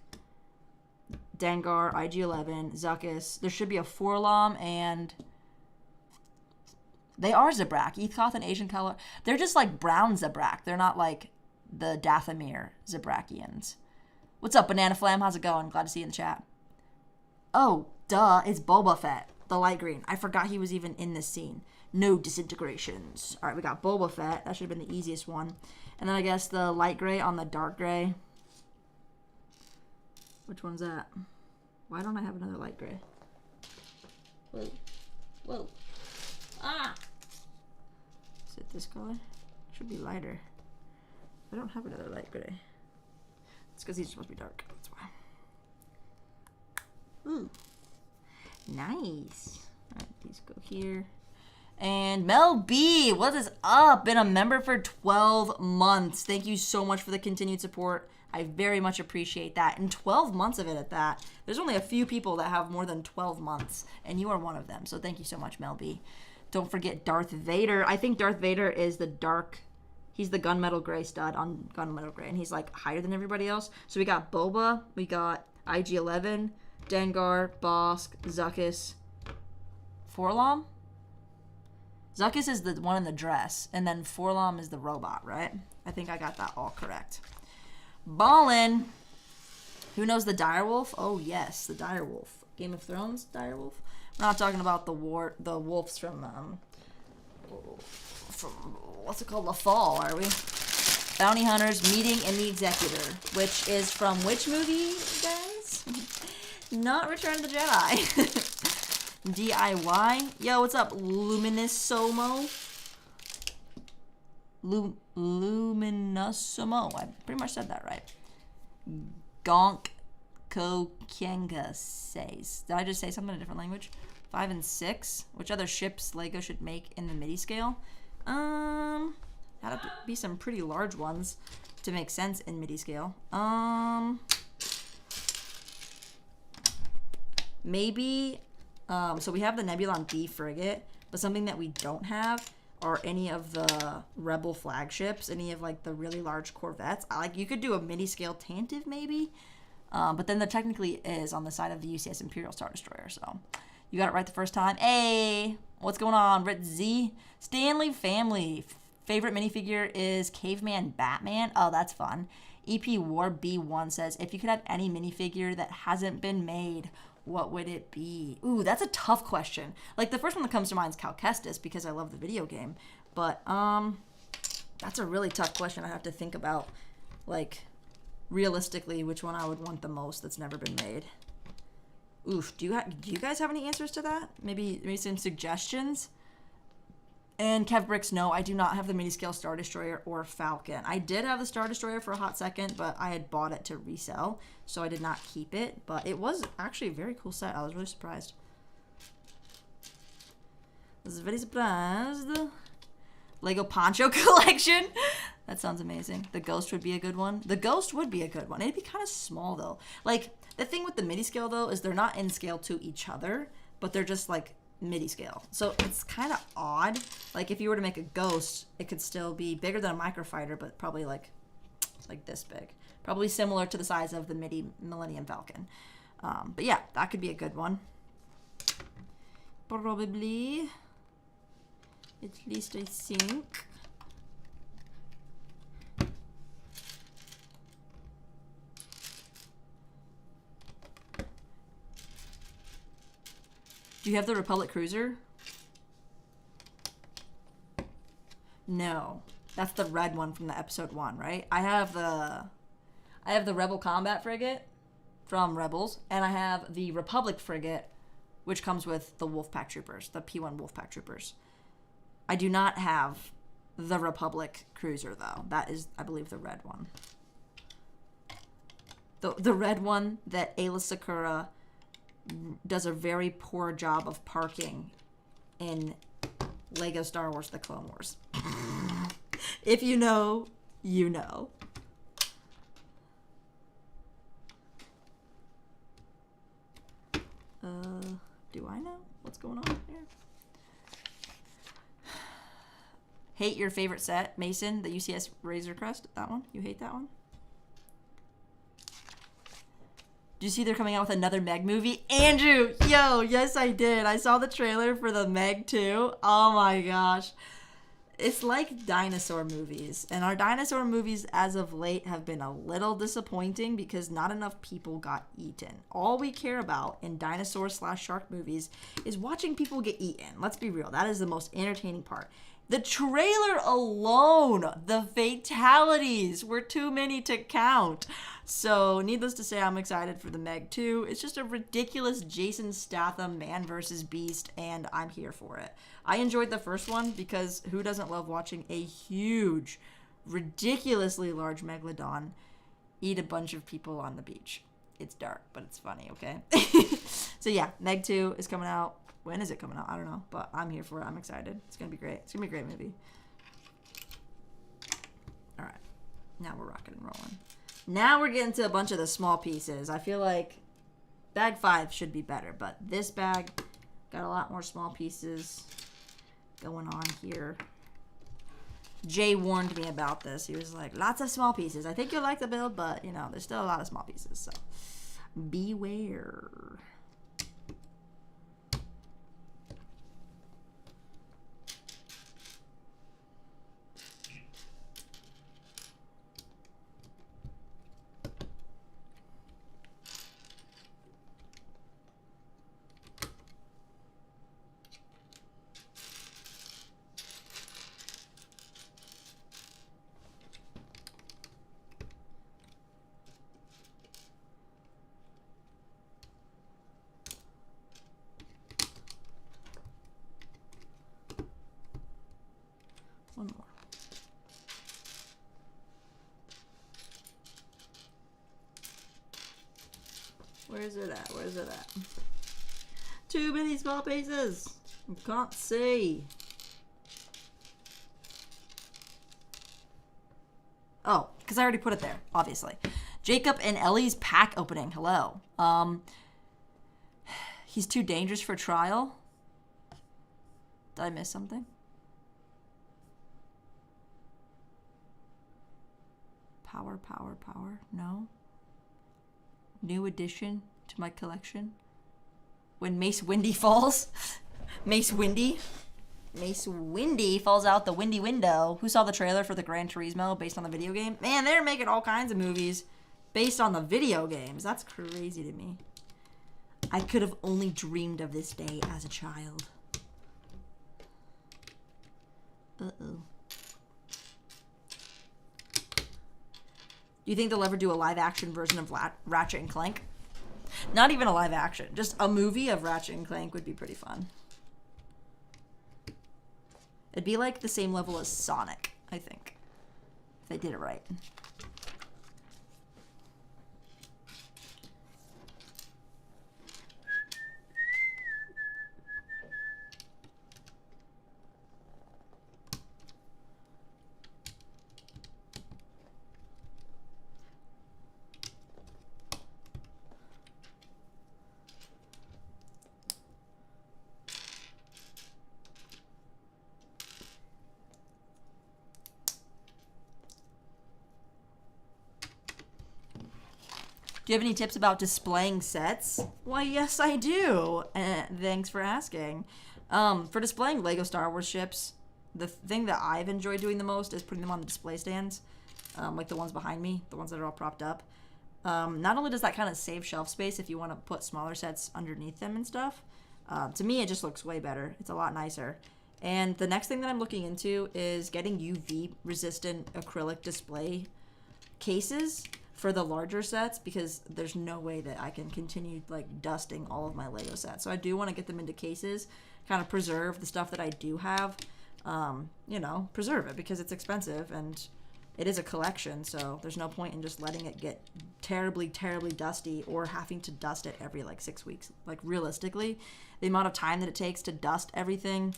Dengar, IG-11, Zuckus. There should be a Forlom and... They are Zebrak. Ethkoth and Asian color. They're just like brown Zebrak. They're not like the Dathomir Zebrakians. What's up, Banana Flam? How's it going? Glad to see you in the chat. Oh, duh. It's Boba Fett, the light green. I forgot he was even in this scene. No disintegrations. All right, we got Boba Fett. That should have been the easiest one. And then I guess the light gray on the dark gray. Which one's that? Why don't I have another light gray? Whoa. Whoa. Ah! Is it this color? Should be lighter. I don't have another light gray. It's because these are supposed to be dark. That's why. Ooh. Nice. Alright, these go here. And Mel B, what is up? Been a member for 12 months. Thank you so much for the continued support. I very much appreciate that. And 12 months of it at that. There's only a few people that have more than 12 months. And you are one of them. So thank you so much, Mel B. Don't forget Darth Vader. I think Darth Vader is the dark... He's the gunmetal gray stud on gunmetal gray. And he's like higher than everybody else. So we got Boba. We got IG-11. Dengar. Bosk. Zuckus. Forlom? Zuckus is the one in the dress. And then Forlom is the robot, right? I think I got that all correct. Ballin'. Who knows the direwolf? Oh, yes. The direwolf. Game of Thrones direwolf? We're not talking about the wolves from what's it called? The Fall, are we? Bounty Hunters meeting in the Executor, which is from which movie, guys? Not Return of the Jedi. DIY. Yo, what's up, Luminosomo? Luminosomo. I pretty much said that right. Gonk Kokenga says. Did I just say something in a different language? 5 and 6. Which other ships LEGO should make in the Midi-scale? That'd have to be some pretty large ones to make sense in Midi-scale. Maybe, so we have the Nebulon D frigate, but something that we don't have are any of the Rebel flagships, any of like the really large corvettes. You could do a Midi-scale Tantive maybe, but then there technically is on the side of the UCS Imperial Star Destroyer, so you got it right the first time. Hey, what's going on? Rit Z, Stanley family. Favorite minifigure is Caveman Batman. Oh, that's fun. EP War B1 says, if you could have any minifigure that hasn't been made, what would it be? Ooh, that's a tough question. Like, the first one that comes to mind is Cal Kestis because I love the video game. But, that's a really tough question. I have to think about, like, realistically which one I would want the most that's never been made. Oof, do you guys have any answers to that? Maybe some suggestions? And Kev Bricks, no, I do not have the Midi-scale Star Destroyer or Falcon. I did have the Star Destroyer for a hot second, but I had bought it to resell, so I did not keep it. But it was actually a very cool set. I was really surprised. I was very surprised. Lego Poncho collection. That sounds amazing. The Ghost would be a good one. The Ghost would be a good one. It'd be kind of small, though. Like, the thing with the Midi-scale, though, is they're not in scale to each other, but they're just, like, Midi-scale. So it's kind of odd. Like, if you were to make a Ghost, it could still be bigger than a Microfighter, but probably, like this big. Probably similar to the size of the Millennium Falcon. But, yeah, that could be a good one. Probably... At least I think. Do you have the Republic Cruiser? No. That's the red one from the episode 1, right? I have the Rebel Combat Frigate from Rebels, and I have the Republic Frigate, which comes with the Wolfpack Troopers, the P1 Wolfpack Troopers. I do not have the Republic Cruiser, though. That is, I believe, the red one. The red one that Ayla Sakura does a very poor job of parking in Lego Star Wars The Clone Wars. If you know, you know. Do I know what's going on here? Hate your favorite set, Mason, the UCS Razor Crest. That one? You hate that one? Did you see they're coming out with another Meg movie? Andrew! Yo, yes I did. I saw the trailer for the Meg 2. Oh my gosh. It's like dinosaur movies. And our dinosaur movies as of late have been a little disappointing because not enough people got eaten. All we care about in dinosaur/shark movies is watching people get eaten. Let's be real. That is the most entertaining part. The trailer alone, the fatalities were too many to count. So, needless to say, I'm excited for the Meg 2. It's just a ridiculous Jason Statham man versus beast, and I'm here for it. I enjoyed the first one because who doesn't love watching a huge, ridiculously large megalodon eat a bunch of people on the beach? It's dark, but it's funny, okay? So yeah, Meg 2 is coming out. When is it coming out? I don't know, but I'm here for it. I'm excited. It's going to be great. It's going to be a great movie. All right. Now we're rocking and rolling. Now we're getting to a bunch of the small pieces. I feel like bag 5 should be better, but this bag got a lot more small pieces going on here. Jay warned me about this. He was like, lots of small pieces. I think you'll like the build, but, you know, there's still a lot of small pieces, so beware. One more. Where's it at? Where's it at? Too many small pieces. I can't see. Oh, because I already put it there, obviously. Jacob and Ellie's pack opening. Hello. He's too dangerous for trial. Did I miss something? Power. No. New addition to my collection. When Mace Windy falls. Mace Windy falls out the windy window. Who saw the trailer for the Gran Turismo based on the video game? Man, they're making all kinds of movies based on the video games. That's crazy to me. I could have only dreamed of this day as a child. Uh-oh. Do you think they'll ever do a live-action version of Ratchet and Clank? Not even a live-action. Just a movie of Ratchet and Clank would be pretty fun. It'd be like the same level as Sonic, I think, if they did it right. Do you have any tips about displaying sets? Why, yes, I do. Thanks for asking. For displaying Lego Star Wars ships, the thing that I've enjoyed doing the most is putting them on the display stands, like the ones behind me, the ones that are all propped up. Not only does that kind of save shelf space if you want to put smaller sets underneath them and stuff, to me it just looks way better. It's a lot nicer. And the next thing that I'm looking into is getting UV resistant acrylic display cases for the larger sets, because there's no way that I can continue like dusting all of my Lego sets. So I do want to get them into cases, kind of preserve the stuff that I do have, preserve it, because it's expensive and it is a collection. So there's no point in just letting it get terribly, terribly dusty or having to dust it every like 6 weeks. Like realistically, the amount of time that it takes to dust everything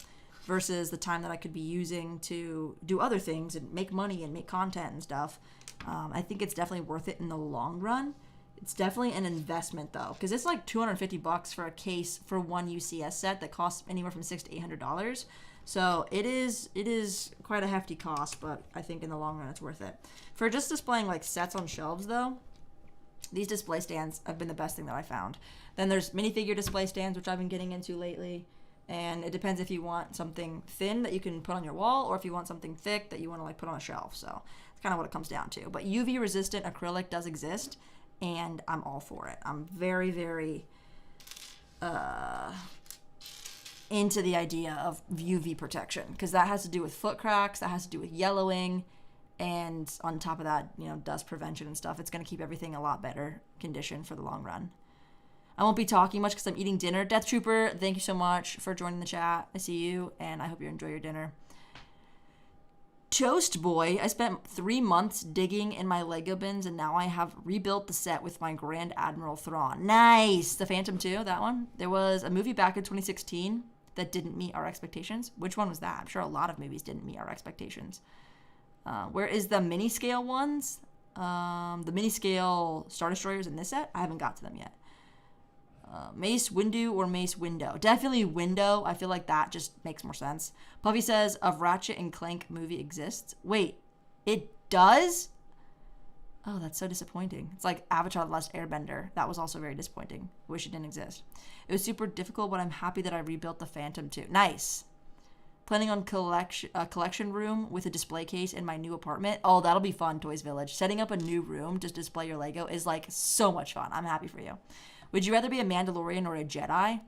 versus the time that I could be using to do other things and make money and make content and stuff. I think it's definitely worth it in the long run. It's definitely an investment though, because it's like $250 for a case for one UCS set that costs anywhere from $600 to $800. So it is quite a hefty cost, but I think in the long run it's worth it. For just displaying like sets on shelves though, these display stands have been the best thing that I found. Then there's minifigure display stands, which I've been getting into lately. And it depends if you want something thin that you can put on your wall or if you want something thick that you want to like put on a shelf. So it's kind of what it comes down to. But UV resistant acrylic does exist, and I'm all for it. I'm very, very into the idea of UV protection, because that has to do with foot cracks, that has to do with yellowing, and on top of that, dust prevention and stuff. It's going to keep everything a lot better condition for the long run. I won't be talking much because I'm eating dinner. Death Trooper, thank you so much for joining the chat. I see you, and I hope you enjoy your dinner. Toast Boy, I spent 3 months digging in my Lego bins, and now I have rebuilt the set with my Grand Admiral Thrawn. Nice! The Phantom 2, that one. There was a movie back in 2016 that didn't meet our expectations. Which one was that? I'm sure a lot of movies didn't meet our expectations. Where is the mini-scale ones? The mini-scale Star Destroyers in this set? I haven't got to them yet. Mace Windu or Mace Window? Definitely Window. I feel like that just makes more sense. Puffy says, a Ratchet and Clank movie exists. Wait, it does? Oh, that's so disappointing. It's like Avatar The Last Airbender. That was also very disappointing. Wish it didn't exist. It was super difficult, but I'm happy that I rebuilt the Phantom 2. Nice. Planning on a collection room with a display case in my new apartment. Oh, that'll be fun, Toys Village. Setting up a new room to display your Lego is like so much fun. I'm happy for you. Would you rather be a Mandalorian or a Jedi?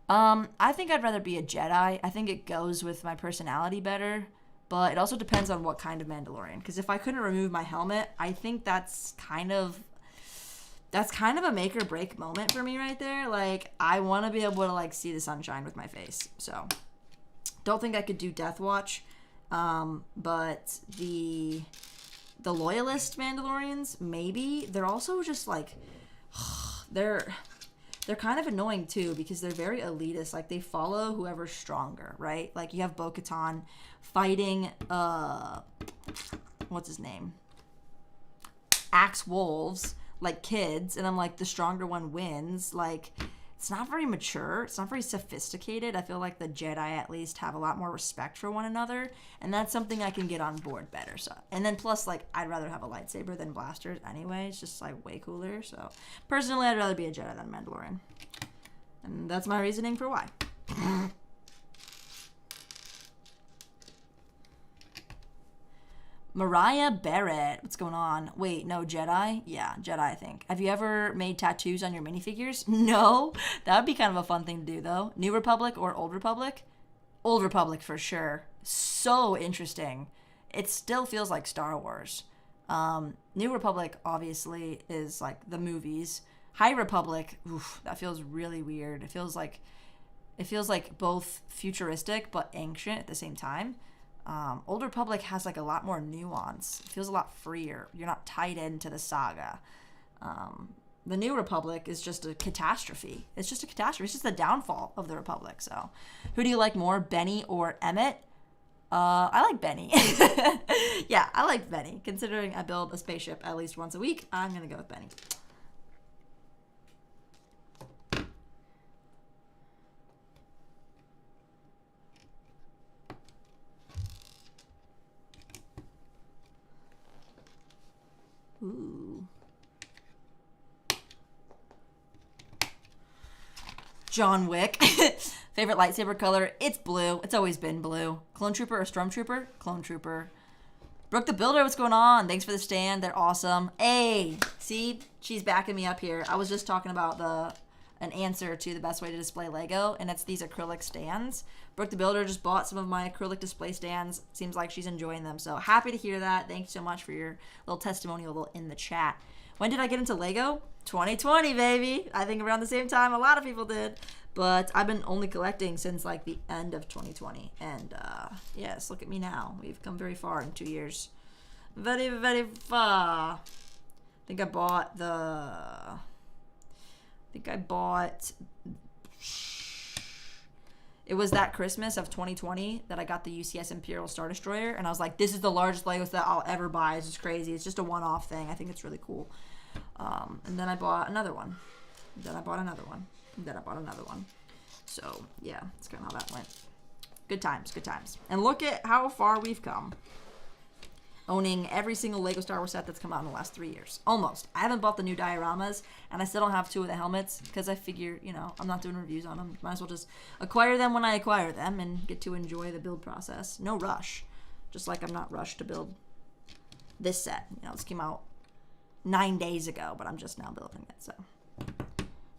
I think I'd rather be a Jedi. I think it goes with my personality better, but it also depends on what kind of Mandalorian. Because if I couldn't remove my helmet, I think that's kind of a make or break moment for me right there. Like, I want to be able to like see the sunshine with my face. So, don't think I could do Death Watch. But the Loyalist Mandalorians, maybe. They're also just like... They're kind of annoying too, because they're very elitist. Like, they follow whoever's stronger, right? Like, you have Bo-Katan fighting what's his name, axe wolves like kids, and I'm like, the stronger one wins. Like, it's not very mature, it's not very sophisticated. I feel like the Jedi at least have a lot more respect for one another, and that's something I can get on board better. So, and then plus, like, I'd rather have a lightsaber than blasters anyway. It's just like way cooler. So personally, I'd rather be a Jedi than a Mandalorian, and that's my reasoning for why. Mariah Barrett, what's going on? Wait, no, Jedi? Yeah, Jedi, I think. Have you ever made tattoos on your minifigures? No. That would be kind of a fun thing to do, though. New Republic or Old Republic? Old Republic for sure. So interesting. It still feels like Star Wars. New Republic, obviously, is like the movies. High Republic, oof, that feels really weird. It feels like both futuristic but ancient at the same time. Old Republic has like a lot more nuance. It feels a lot freer. You're not tied into the saga. The New Republic is just a catastrophe. It's just a catastrophe. It's just the downfall of the Republic. So, who do you like more, Benny or Emmett? I like Benny. Yeah, I like Benny. Considering I build a spaceship at least once a week, I'm going to go with Benny. Ooh. John Wick. Favorite lightsaber color? It's blue. It's always been blue. Clone Trooper or Stormtrooper? Clone Trooper. Brooke the Builder, what's going on? Thanks for the stand. They're awesome. Hey, see? She's backing me up here. I was just talking about an answer to the best way to display Lego, and it's these acrylic stands. Brooke the Builder just bought some of my acrylic display stands. Seems like she's enjoying them. So happy to hear that. Thanks so much for your little testimonial in the chat. When did I get into Lego? 2020, baby. I think around the same time a lot of people did. But I've been only collecting since like the end of 2020. And yes, look at me now. We've come very far in 2 years. Very, very far. I think I bought it was that Christmas of 2020 that I got the UCS Imperial Star Destroyer, and I was like, this is the largest Legos that I'll ever buy. It's just crazy. It's just a one-off thing. I think it's really cool. And then I bought another one. Then I bought another one. And then I bought another one. So, yeah, that's kind of how that went. Good times, good times. And look at how far we've come. Owning every single Lego Star Wars set that's come out in the last 3 years. Almost. I haven't bought the new dioramas, and I still don't have 2 of the helmets because I figure, you know, I'm not doing reviews on them. Might as well just acquire them when I acquire them and get to enjoy the build process. No rush. Just like I'm not rushed to build this set. You know, this came out 9 days ago, but I'm just now building it, so.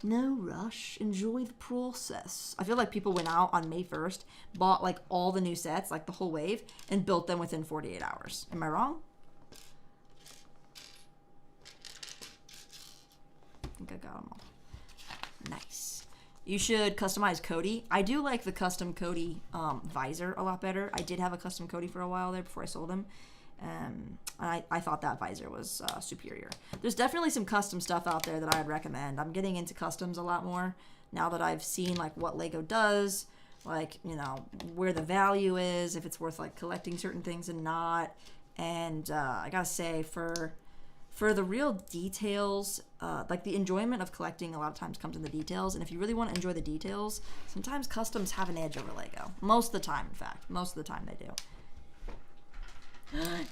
No rush. Enjoy the process. I feel like people went out on May 1st, bought like all the new sets, like the whole wave, and built them within 48 hours. Am I wrong? I think I got them all. Nice. You should customize Cody. I do like the custom Cody visor a lot better. I did have a custom Cody for a while there before I sold him. I thought that visor was superior. There's definitely some custom stuff out there that I'd recommend. I'm getting into customs a lot more now that I've seen like what Lego does, like, you know, where the value is, if it's worth like collecting certain things and not. And I gotta say, for the real details, like the enjoyment of collecting a lot of times comes in the details. And if you really want to enjoy the details, sometimes customs have an edge over Lego. Most of the time, in fact. Most of the time they do.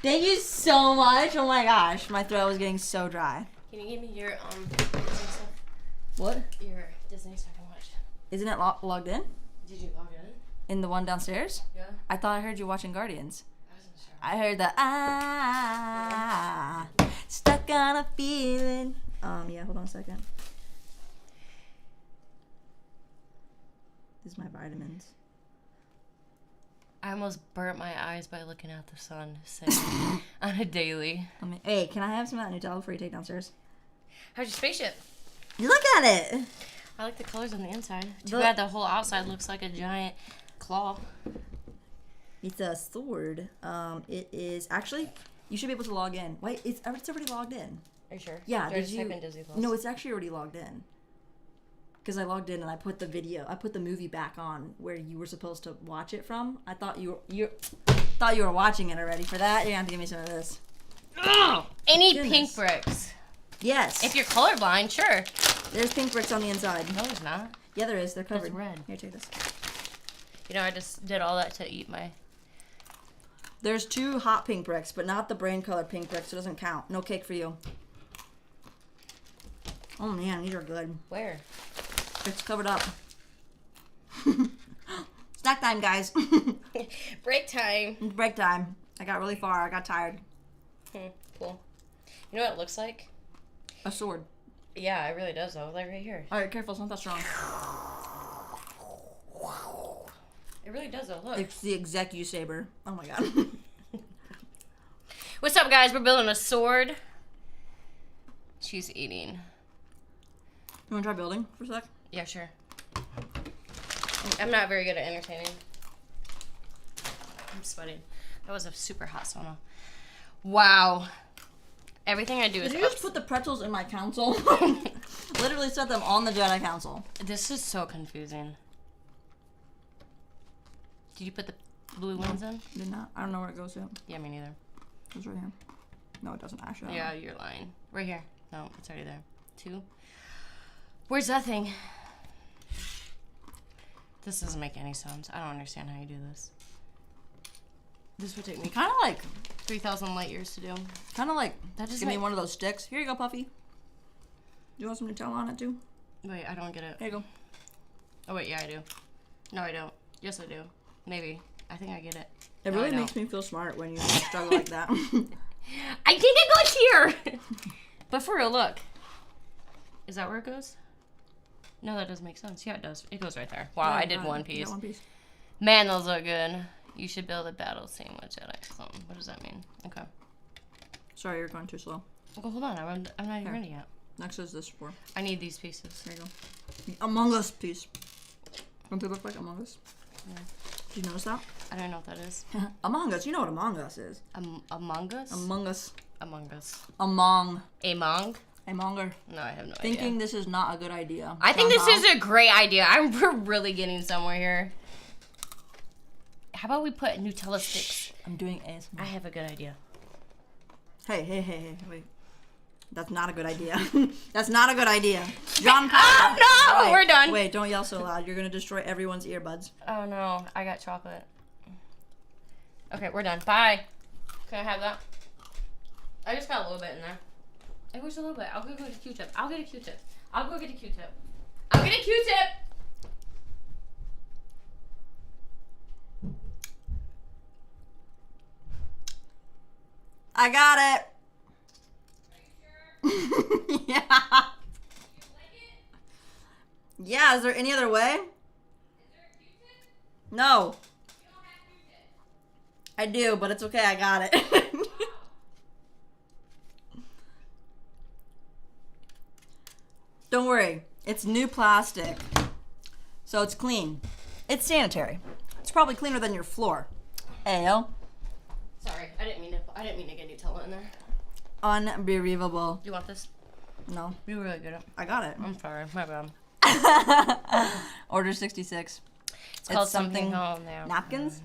Thank you so much. Oh my gosh, my throat was getting so dry. Can you give me your Disney stuff? What? Your Disney stuff I watched. Isn't it logged in? Did you log in? In the one downstairs? Yeah. I thought I heard you watching Guardians. I wasn't sure. I heard the stuck on a feeling. Yeah, hold on a second. This is my vitamins. I almost burnt my eyes by looking at the sun on a daily. Hey, can I have some of that Nutella before you take downstairs? How's your spaceship? You look at it. I like the colors on the inside. Too bad the whole outside looks like a giant claw. It's a sword. It is actually. You should be able to log in. Wait, it's already logged in. Are you sure? Yeah. Did you type in Disney Plus? No, it's actually already logged in. Because I logged in and I put the movie back on where you were supposed to watch it from. I thought you were watching it already. For that, you're gonna have to give me some of this. I need pink bricks. Yes. If you're colorblind, sure. There's pink bricks on the inside. No, there's not. Yeah, there is. They're covered. It's red. Here, take this. You know, I just did all that to eat my... There's 2 hot pink bricks, but not the brain colored pink bricks. So it doesn't count. No cake for you. Oh man, these are good. Where? It's covered up. Snack time, guys. Break time. Break time. I got really far. I got tired. Cool. You know what it looks like? A sword. Yeah, it really does, though. Like right here. All right, careful. It's not that strong. It really does, though. Look. It's the Executor saber. Oh my god. What's up, guys? We're building a sword. She's eating. You want to try building for a sec? Yeah, sure. I'm not very good at entertaining. I'm sweating. That was a super hot sauna. Wow. Everything I do is Did you just put the pretzels in my council? Literally set them on the Jedi Council. This is so confusing. Did you put the blue ones in? Did not. I don't know where it goes yet. Yeah, me neither. It's right here. No, it doesn't actually. Yeah, you're lying. Right here. No, it's already there. 2. Where's that thing? This doesn't make any sense. I don't understand how you do this. This would take me Kind of like 3,000 light years to do. Kind of like, That just give me make- one of those sticks. Here you go, Puffy. You want some Nutella on it, too? Wait, I don't get it. Here you go. Oh, wait, yeah, I do. No, I don't. Yes, I do. Maybe. I think I get it. It No, really I don't. makes me feel smart when you struggle like that. I think it goes here! But for real, look. Is that where it goes? No, that doesn't make sense. Yeah, it does. It goes right there. Wow, Yeah, I did got it. one You piece. got one piece. Man, those look good. You should build a battle scene with Jedi. Something. What does that mean? Okay. Sorry, you're going too slow. Okay, hold on. I'm not even ready yet. Next is this four. I need these pieces. There you go. The Among Us piece. Don't they look like Among Us? Yeah. Did you notice that? I don't know what that is. Among Us. You know what Among Us is. Among Us? Among Us. Among Us. Among. Among? Amonger. No, I have no Thinking idea. this is not a good idea. I think this somehow. is a great idea. We're really getting somewhere here. How about we put Nutella sticks? I'm doing ASMR. I have a good idea. Hey, wait. That's not a good idea. That's not a good idea. John Oh, no! Wait, We're done. Wait, don't yell so loud. You're going to destroy everyone's earbuds. Oh, no. I got chocolate. Okay, we're done. Bye. Can I have that? I just got a little bit in there. It was a little bit. I'll go get a Q-tip. I'll get a Q-tip. I'll go get a Q-tip. I'll get a Q-tip! I got it. Are you sure? Yeah. You like it? Yeah, is there any other way? Is there a Q-tip? No. You don't have Q-tip. I do, but it's okay. I got it. Don't worry. It's new plastic. So it's clean. It's sanitary. It's probably cleaner than your floor. Ayo. Sorry, I didn't mean to get Nutella in there. Unbelievable. Do you want this? No, You were really good at. I got it. I'm sorry, my bad. Order 66. It's called something. Oh no. Napkins?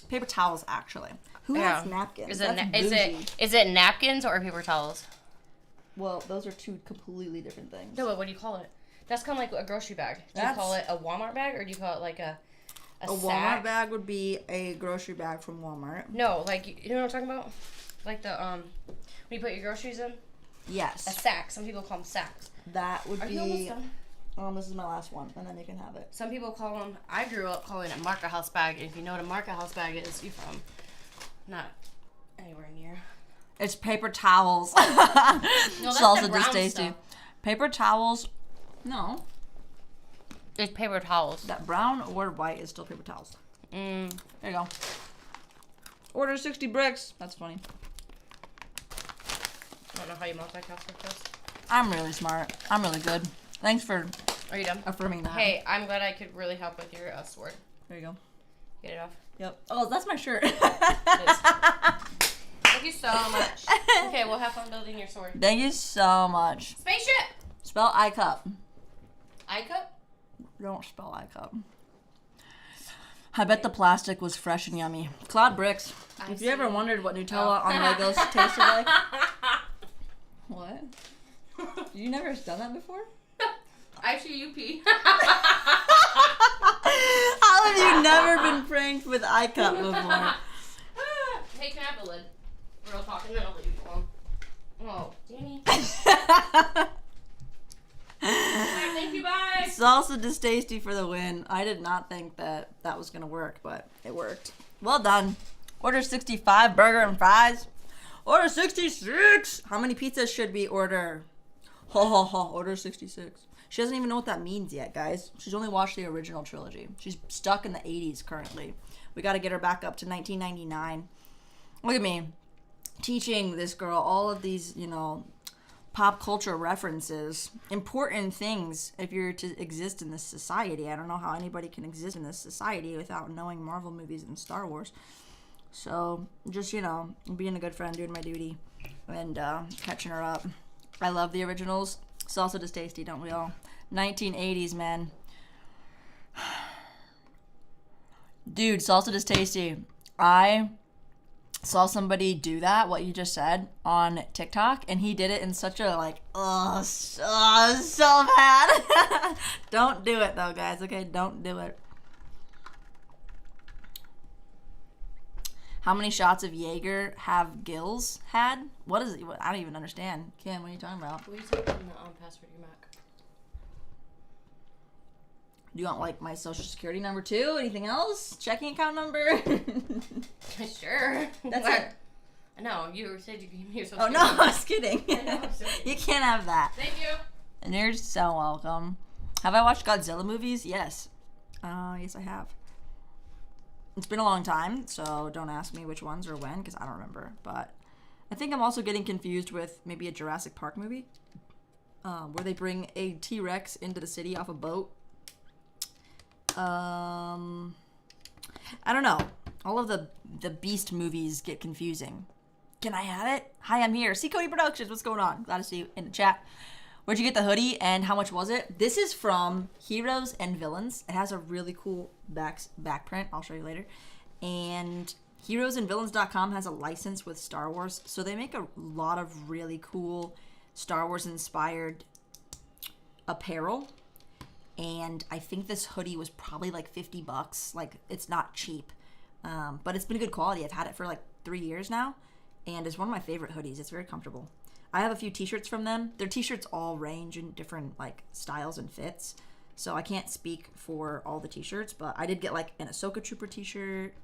Paper towels, actually. Who Yeah. has napkins? Is That's it bougie. is it napkins or paper towels? Well, those are two completely different things. No, what do you call it? That's kind of like a grocery bag. Do you call it a Walmart bag or do you call it like a A sack? Walmart bag would be a grocery bag from Walmart. No, like you know what I'm talking about? Like the when you put your groceries in? A Yes. sack. Some people call them sacks. That would Are you almost be. done? This is my last one, and then you can have it. Some people call them. I grew up calling it market house bag. And if you know what a market house bag is, you're from not anywhere near. It's paper towels. No, that's Salsa the brown distasteful. stuff. Paper towels. No, It's paper towels. that brown or white is still paper towels. Mm. There you go. Order 60 bricks. That's funny. I don't know how you multitask like this. I'm really smart. I'm really good. Thanks for Are you done? affirming that. Hey, I'm glad I could really help with your sword. There you go. Get it off. Yep. Oh, that's my shirt. Thank you so much. Okay, we'll have fun building your sword. Thank you so much. Spaceship! Spell iCup. I-cup? Don't spell iCup. I bet the plastic was fresh and yummy. Cloud bricks. If you ever wondered what Nutella on Legos tasted like. What? You never done that before? Actually, you pee. How have you never been pranked with iCup before? Hey, can I have the lid? Real talk, and then I'll leave you alone. Oh, Danny. Alright, thank you, bye. Salsa distasteful for the win. I did not think that was going to work, but it worked. Well done. Order 65 burger and fries. Order 66. How many pizzas should we order? Order 66. She doesn't even know what that means yet, guys. She's only watched the original trilogy. She's stuck in the 80s currently. We got to get her back up to 1999. Look at me teaching this girl all of these, pop culture references, important things if you're to exist in this society. I don't know how anybody can exist in this society without knowing Marvel movies and Star Wars. So just, being a good friend, doing my duty, and catching her up. I love the originals. Salsa is tasty, don't we all? 1980s, man. Dude, salsa is tasty. I saw somebody do that, what you just said, on TikTok, and he did it in such a, so bad. Don't do it, though, guys, okay? Don't do it. How many shots of Jaeger have Gills had? What is it? I don't even understand. Kim, what are you talking about? Will you type in the password your Mac? Do you want, my social security number, too? Anything else? Checking account number? Sure. That's it. No, you said you gave me your social security. Oh, no, I was kidding. You can't have that. Thank you. And you're so welcome. Have I watched Godzilla movies? Yes. Yes, I have. It's been a long time, so don't ask me which ones or when, because I don't remember. But I think I'm also getting confused with maybe a Jurassic Park movie, where they bring a T-Rex into the city off a boat. I don't know. All of the Beast movies get confusing. Can I have it? Hi, I'm here. See Cody Productions. What's going on? Glad to see you in the chat. Where'd you get the hoodie and how much was it? This is from Heroes and Villains. It has a really cool back print. I'll show you later. And heroesandvillains.com has a license with Star Wars. So they make a lot of really cool Star Wars inspired apparel. And I think this hoodie was probably like $50. It's not cheap. But it's been good quality. I've had it for 3 years now. And it's one of my favorite hoodies. It's very comfortable. I have a few t-shirts from them. Their t-shirts all range in different styles and fits. So I can't speak for all the t-shirts, but I did get an Ahsoka Trooper t-shirt.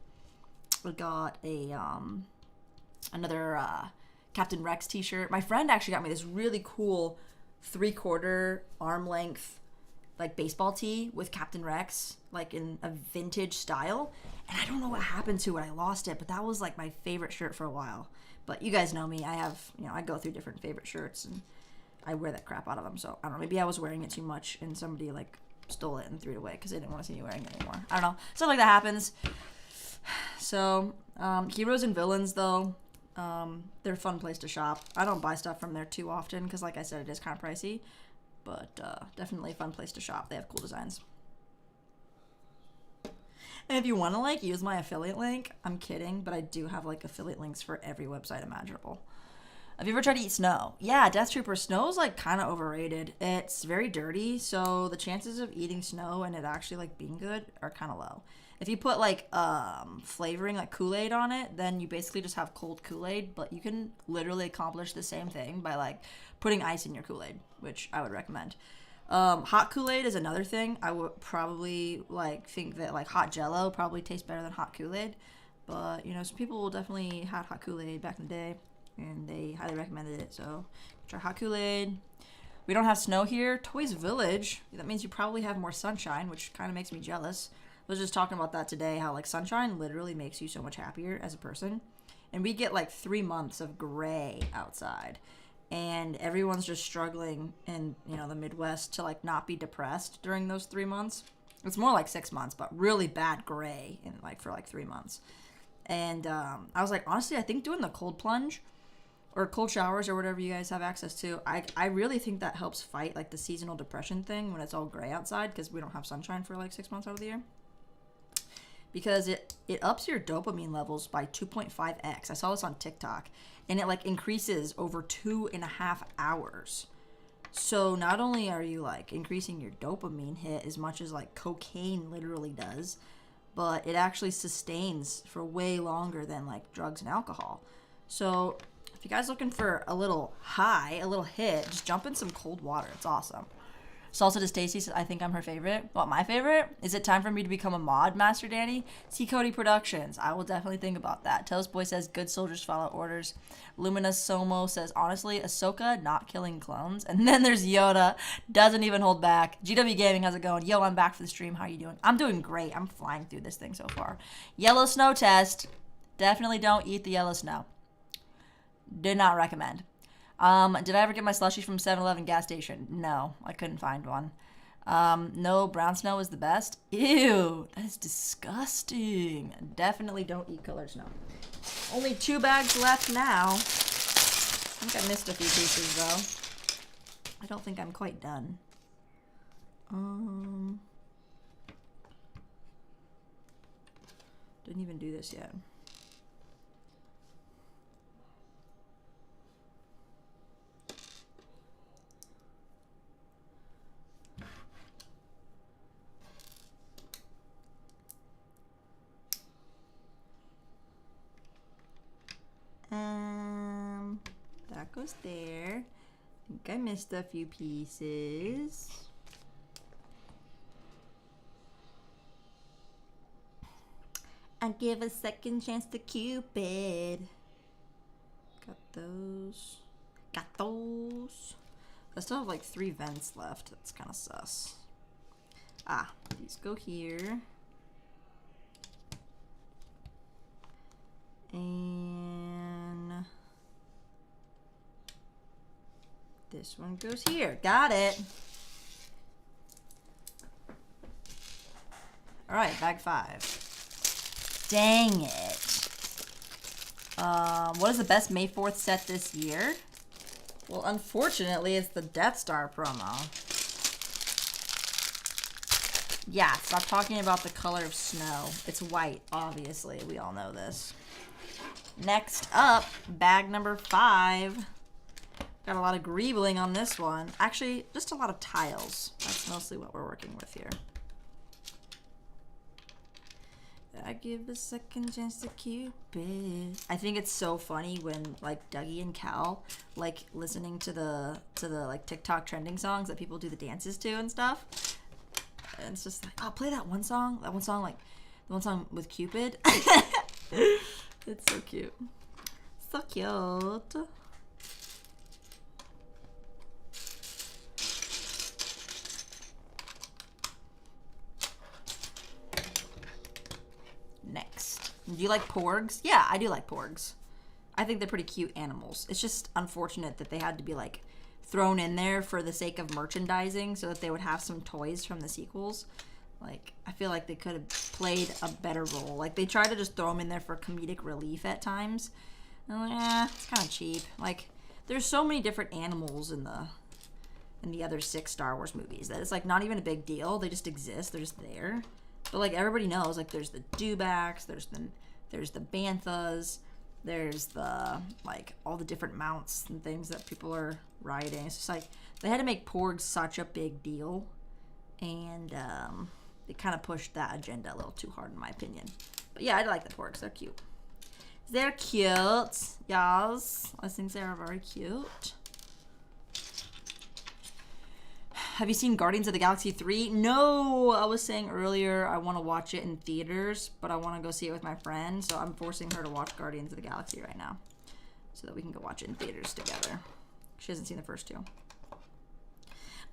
I got a another Captain Rex t-shirt. My friend actually got me this really cool 3/4 arm length baseball tee with Captain Rex in a vintage style. And I don't know what happened to it. I lost it, but that was my favorite shirt for a while. But you guys know me. I have, I go through different favorite shirts, and I wear that crap out of them. So, I don't know. Maybe I was wearing it too much, and somebody, stole it and threw it away because they didn't want to see me wearing it anymore. I don't know. Stuff like that happens. So, Heroes and Villains, though, they're a fun place to shop. I don't buy stuff from there too often because, like I said, it is kind of pricey. But definitely a fun place to shop. They have cool designs. And if you want to use my affiliate link, I'm kidding, but I do have affiliate links for every website imaginable. Have you ever tried to eat snow? Yeah, Death Trooper, snow's kind of overrated. It's very dirty, so the chances of eating snow and it actually being good are kind of low. If you put flavoring Kool-Aid on it, then you basically just have cold Kool-Aid, but you can literally accomplish the same thing by putting ice in your Kool-Aid, which I would recommend. Hot Kool-Aid is another thing. I would probably think that hot Jello probably tastes better than hot Kool-Aid, but some people definitely had hot Kool-Aid back in the day, and they highly recommended it. So try hot Kool-Aid. We don't have snow here. Toys Village. That means you probably have more sunshine, which kind of makes me jealous. I was just talking about that today. How sunshine literally makes you so much happier as a person, and we get 3 months of gray outside. And everyone's just struggling in, the Midwest to, not be depressed during those 3 months. It's more 6 months, but really bad gray in, for 3 months. And I was honestly, I think doing the cold plunge or cold showers or whatever you guys have access to, I really think that helps fight, the seasonal depression thing when it's all gray outside because we don't have sunshine for, 6 months out of the year. Because it ups your dopamine levels by 2.5x. I saw this on TikTok. And it increases over 2.5 hours. So not only are you increasing your dopamine hit as much as cocaine literally does, but it actually sustains for way longer than drugs and alcohol. So if you guys looking for a little high, a little hit, just jump in some cold water. It's awesome. Salsa to Stacy says, I think I'm her favorite. What, my favorite? Is it time for me to become a mod, Master Danny? See Cody Productions. I will definitely think about that. Toast Boy says, good soldiers follow orders. Luminous Somo says, honestly, Ahsoka not killing clones. And then there's Yoda. Doesn't even hold back. GW Gaming, how's it going? Yo, I'm back for the stream. How you doing? I'm doing great. I'm flying through this thing so far. Yellow snow test. Definitely don't eat the yellow snow. Did not recommend. Did I ever get my slushie from 7-Eleven gas station? No, I couldn't find one. No, brown snow is the best. Ew, that is disgusting. Definitely don't eat colored snow. Only 2 bags left now. I think I missed a few pieces though. I don't think I'm quite done. Didn't even do this yet. That goes there. I think I missed a few pieces. And give a second chance to Cupid. Got those. Got those. I still have like 3 vents left. That's kind of sus. Ah, these go here. And this one goes here. Got it. All right, bag 5. Dang it. What is the best May 4th set this year? Well, unfortunately, it's the Death Star promo. Yeah, stop talking about the color of snow. It's white, obviously. We all know this. Next up, bag number 5. Got a lot of greebling on this one. Actually, just a lot of tiles. That's mostly what we're working with here. I give a second chance to Cupid. I think it's so funny when like Dougie and Cal like listening to the like TikTok trending songs that people do the dances to and stuff. And it's just like, oh, play that one song. That one song, like the one song with Cupid. It's so cute. So cute. Next. Do you like porgs? Yeah, I do like porgs. I think they're pretty cute animals. It's just unfortunate that they had to be like thrown in there for the sake of merchandising so that they would have some toys from the sequels. Like, I feel like they could have played a better role. Like, they try to just throw them in there for comedic relief at times. And I'm like, it's kind of cheap. Like, there's so many different animals in the other 6 Star Wars movies that it's like not even a big deal. They just exist. They're just there. But like everybody knows, like there's the dewbacks, there's the banthas, there's the like all the different mounts and things that people are riding. It's just like they had to make porgs such a big deal, and they kind of pushed that agenda a little too hard in my opinion. But yeah, I like the porgs. They're cute. They're cute, y'all. I think they're very cute. Have you seen Guardians of the Galaxy 3? No, I was saying earlier I want to watch it in theaters, but I want to go see it with my friend, so I'm forcing her to watch Guardians of the Galaxy right now so that we can go watch it in theaters together. She hasn't seen the first 2.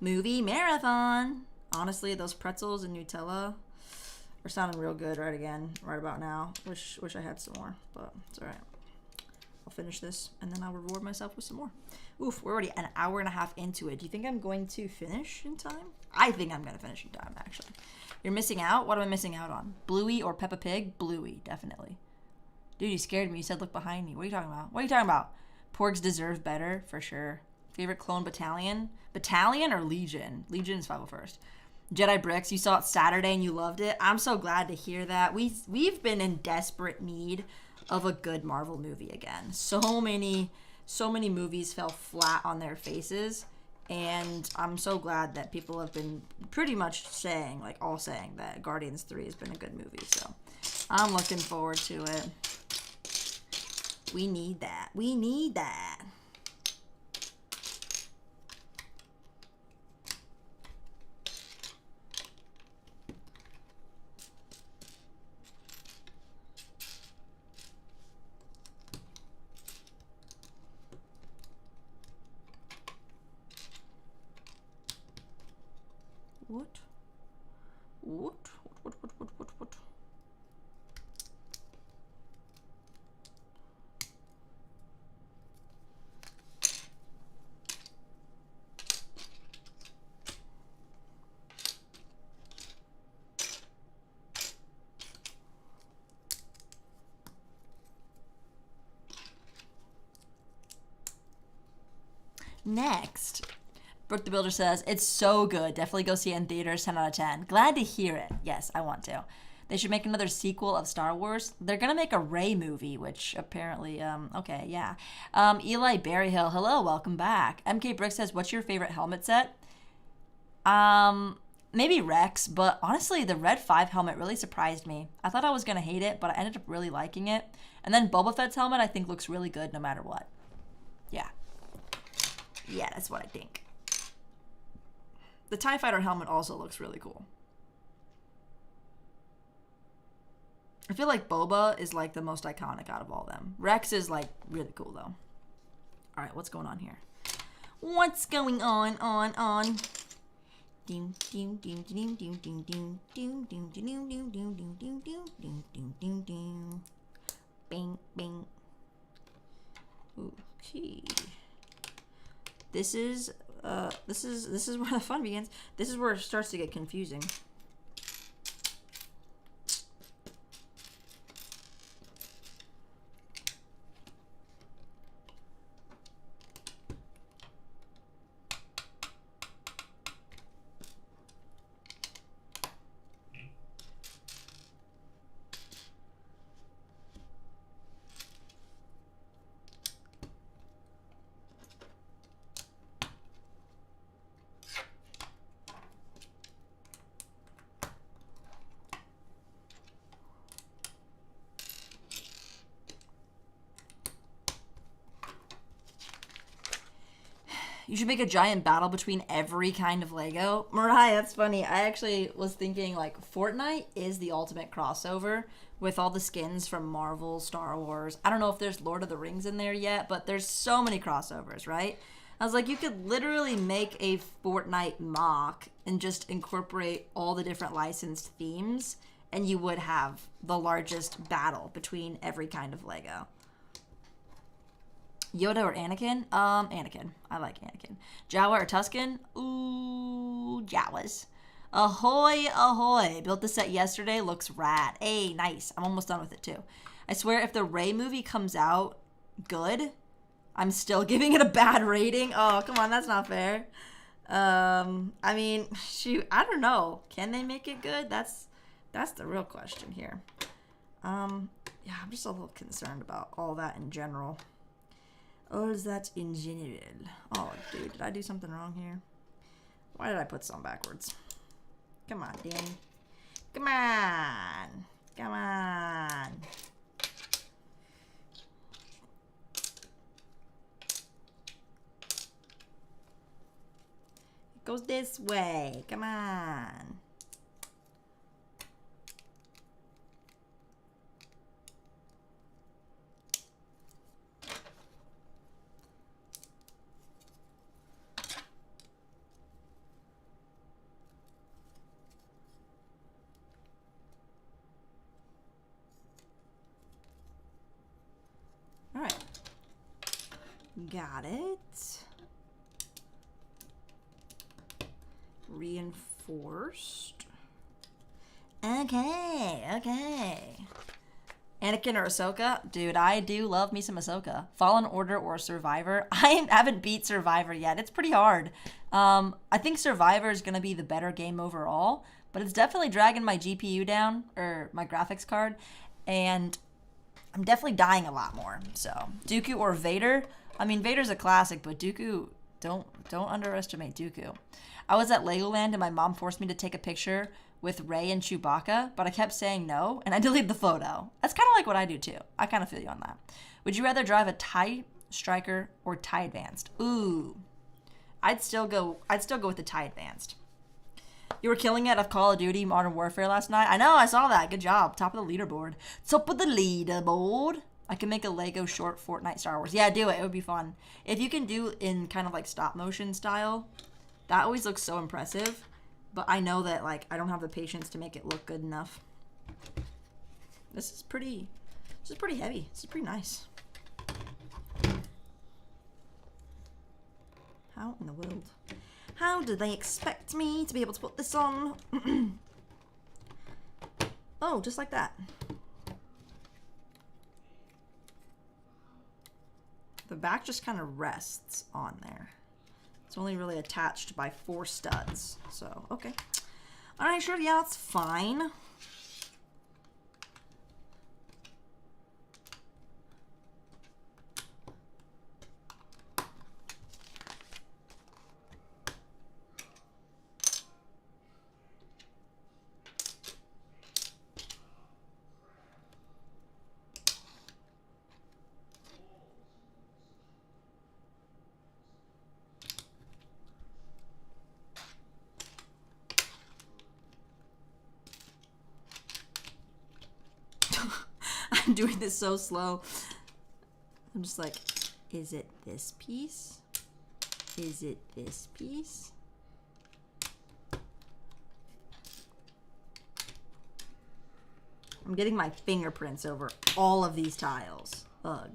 Movie marathon. Honestly, those pretzels and Nutella are sounding real good right about now. Wish I had some more, but it's all right. I'll finish this, and then I'll reward myself with some more. Oof, we're already an hour and a half into it. Do you think I'm going to finish in time? I think I'm going to finish in time, actually. You're missing out? What am I missing out on? Bluey or Peppa Pig? Bluey, definitely. Dude, you scared me. You said look behind me. What are you talking about? What are you talking about? Porgs deserve better, for sure. Favorite clone battalion? Battalion or Legion? Legion is 501st. Jedi Bricks, you saw it Saturday and you loved it. I'm so glad to hear that. We've been in desperate need of a good Marvel movie again. So many movies fell flat on their faces, and I'm so glad that people have been pretty much saying, like all saying, that Guardians 3 has been a good movie. So I'm looking forward to it. We need that. We need that. What? Next, Brooke the Builder says, it's so good. Definitely go see it in theaters, 10 out of 10. Glad to hear it. Yes, I want to. They should make another sequel of Star Wars. They're going to make a Rey movie, which apparently, okay, yeah. Eli Berryhill, hello, welcome back. MK Brick says, what's your favorite helmet set? Maybe Rex, but honestly, the Red 5 helmet really surprised me. I thought I was going to hate it, but I ended up really liking it. And then Boba Fett's helmet, I think, looks really good no matter what. Yeah. Yeah, that's what I think. The TIE Fighter helmet also looks really cool. I feel like Boba is like the most iconic out of all of them. Rex is like really cool though. All right, what's going on here? What's going on? Ding ding ding ding ding ding ding ding ding ding ding ding ding ding ding ding ding ding ding. Bing bing. Okay. This is where the fun begins. This is where it starts to get confusing. You should make a giant battle between every kind of Lego. Mariah, that's funny. I actually was thinking, like, Fortnite is the ultimate crossover with all the skins from Marvel, Star Wars. I don't know if there's Lord of the Rings in there yet, but there's so many crossovers, right? I was like, you could literally make a Fortnite mock and just incorporate all the different licensed themes, and you would have the largest battle between every kind of Lego. Yoda or Anakin? Anakin. I like Anakin. Jawa or Tusken? Ooh, Jawas. Ahoy, ahoy. Built the set yesterday. Looks rad. Hey, nice. I'm almost done with it, too. I swear, if the Rey movie comes out good, I'm still giving it a bad rating. Oh, come on. That's not fair. I mean, shoot. I don't know. Can they make it good? That's the real question here. Yeah, I'm just a little concerned about all that in general. Or is that in general? Oh, dude, did I do something wrong here? Why did I put some backwards? Come on, Danny. Come on. Come on. It goes this way. Come on. Got it. Reinforced. Okay. Anakin or Ahsoka? Dude, I do love me some Ahsoka. Fallen Order or Survivor? I haven't beat Survivor yet. It's pretty hard. I think Survivor is going to be the better game overall, but it's definitely dragging my GPU down, or my graphics card, and I'm definitely dying a lot more. So, Dooku or Vader? I mean, Vader's a classic, but Dooku, don't underestimate Dooku. I was at Legoland and my mom forced me to take a picture with Rey and Chewbacca, but I kept saying no, and I deleted the photo. That's kind of like what I do too. I kind of feel you on that. Would you rather drive a TIE Striker or TIE Advanced? Ooh, I'd still go with the TIE Advanced. You were killing it of Call of Duty Modern Warfare last night. I know, I saw that. Good job. Top of the leaderboard. Top of the leaderboard. I can make a Lego short Fortnite Star Wars. Yeah, do it. It would be fun. If you can do in kind of like stop motion style, that always looks so impressive. But I know that like I don't have the patience to make it look good enough. This is pretty heavy. This is pretty nice. How in the world? How do they expect me to be able to put this on? Oh, just like that. The back just kind of rests on there. It's only really attached by 4 studs. So, okay. Alright, sure, yeah, that's fine. I'm doing this so slow. I'm just like, is it this piece? Is it this piece? I'm getting my fingerprints over all of these tiles. Ugh.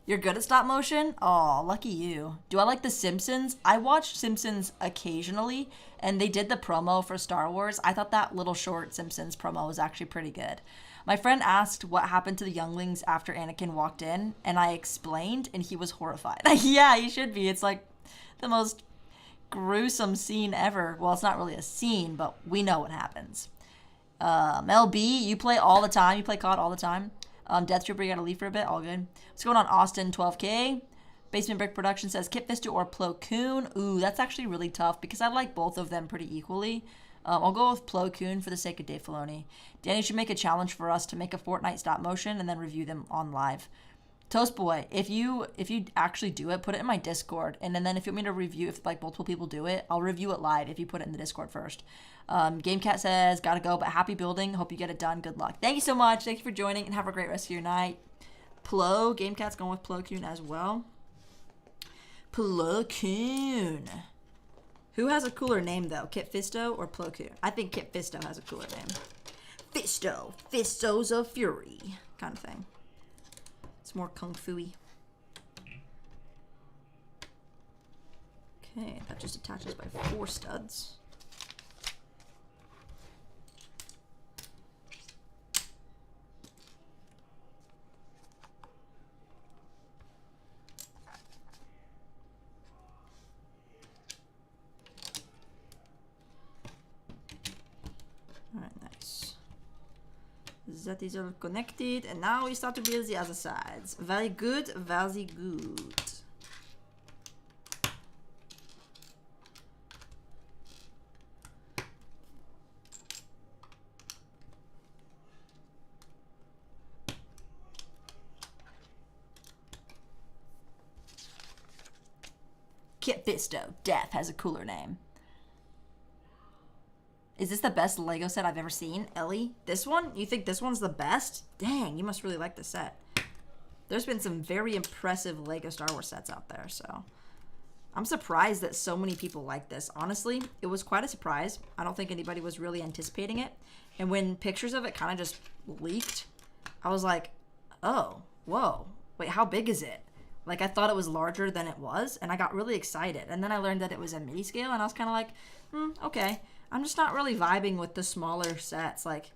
You're good at stop motion? Aw, lucky you. Do I like The Simpsons? I watch Simpsons occasionally, and they did the promo for Star Wars. I thought that little short Simpsons promo was actually pretty good. My friend asked what happened to the younglings after Anakin walked in, and I explained, and he was horrified. Yeah, he should be. It's like the most gruesome scene ever. Well, it's not really a scene, but we know what happens. LB, you play all the time. You play COD all the time. Death Trooper, you gotta leave for a bit. All good. What's going on, Austin? 12K. Basement Brick Production says Kit Fisto or Plo Koon. Ooh, that's actually really tough because I like both of them pretty equally. I'll go with Plo Koon for the sake of Dave Filoni. Danny should make a challenge for us to make a Fortnite stop motion and then review them on live. Toast Boy, if you actually do it, put it in my Discord, and then if you want me to review, if like multiple people do it, I'll review it live if you put it in the Discord first. GameCat says, gotta go, but happy building. Hope you get it done. Good luck. Thank you so much. Thank you for joining, and have a great rest of your night. GameCat's going with Plo Koon as well. Plo Koon. Who has a cooler name, though? Kit Fisto or Plo Koon? I think Kit Fisto has a cooler name. Fisto. Fisto's of Fury. Kind of thing. It's more kung fu-y. Okay, that just attaches by 4 studs. Alright, nice. That is all connected, and now we start to build the other sides. Very good, very good. Kit Fisto. Death has a cooler name. Is this the best Lego set I've ever seen? Ellie? This one? You think this one's the best? Dang, you must really like the set. There's been some very impressive Lego Star Wars sets out there, so... I'm surprised that so many people like this. Honestly, it was quite a surprise. I don't think anybody was really anticipating it. And when pictures of it kind of just leaked, I was like, oh, whoa, wait, how big is it? Like, I thought it was larger than it was, and I got really excited. And then I learned that it was a midi-scale, and I was kind of like, okay. I'm just not really vibing with the smaller sets. Like,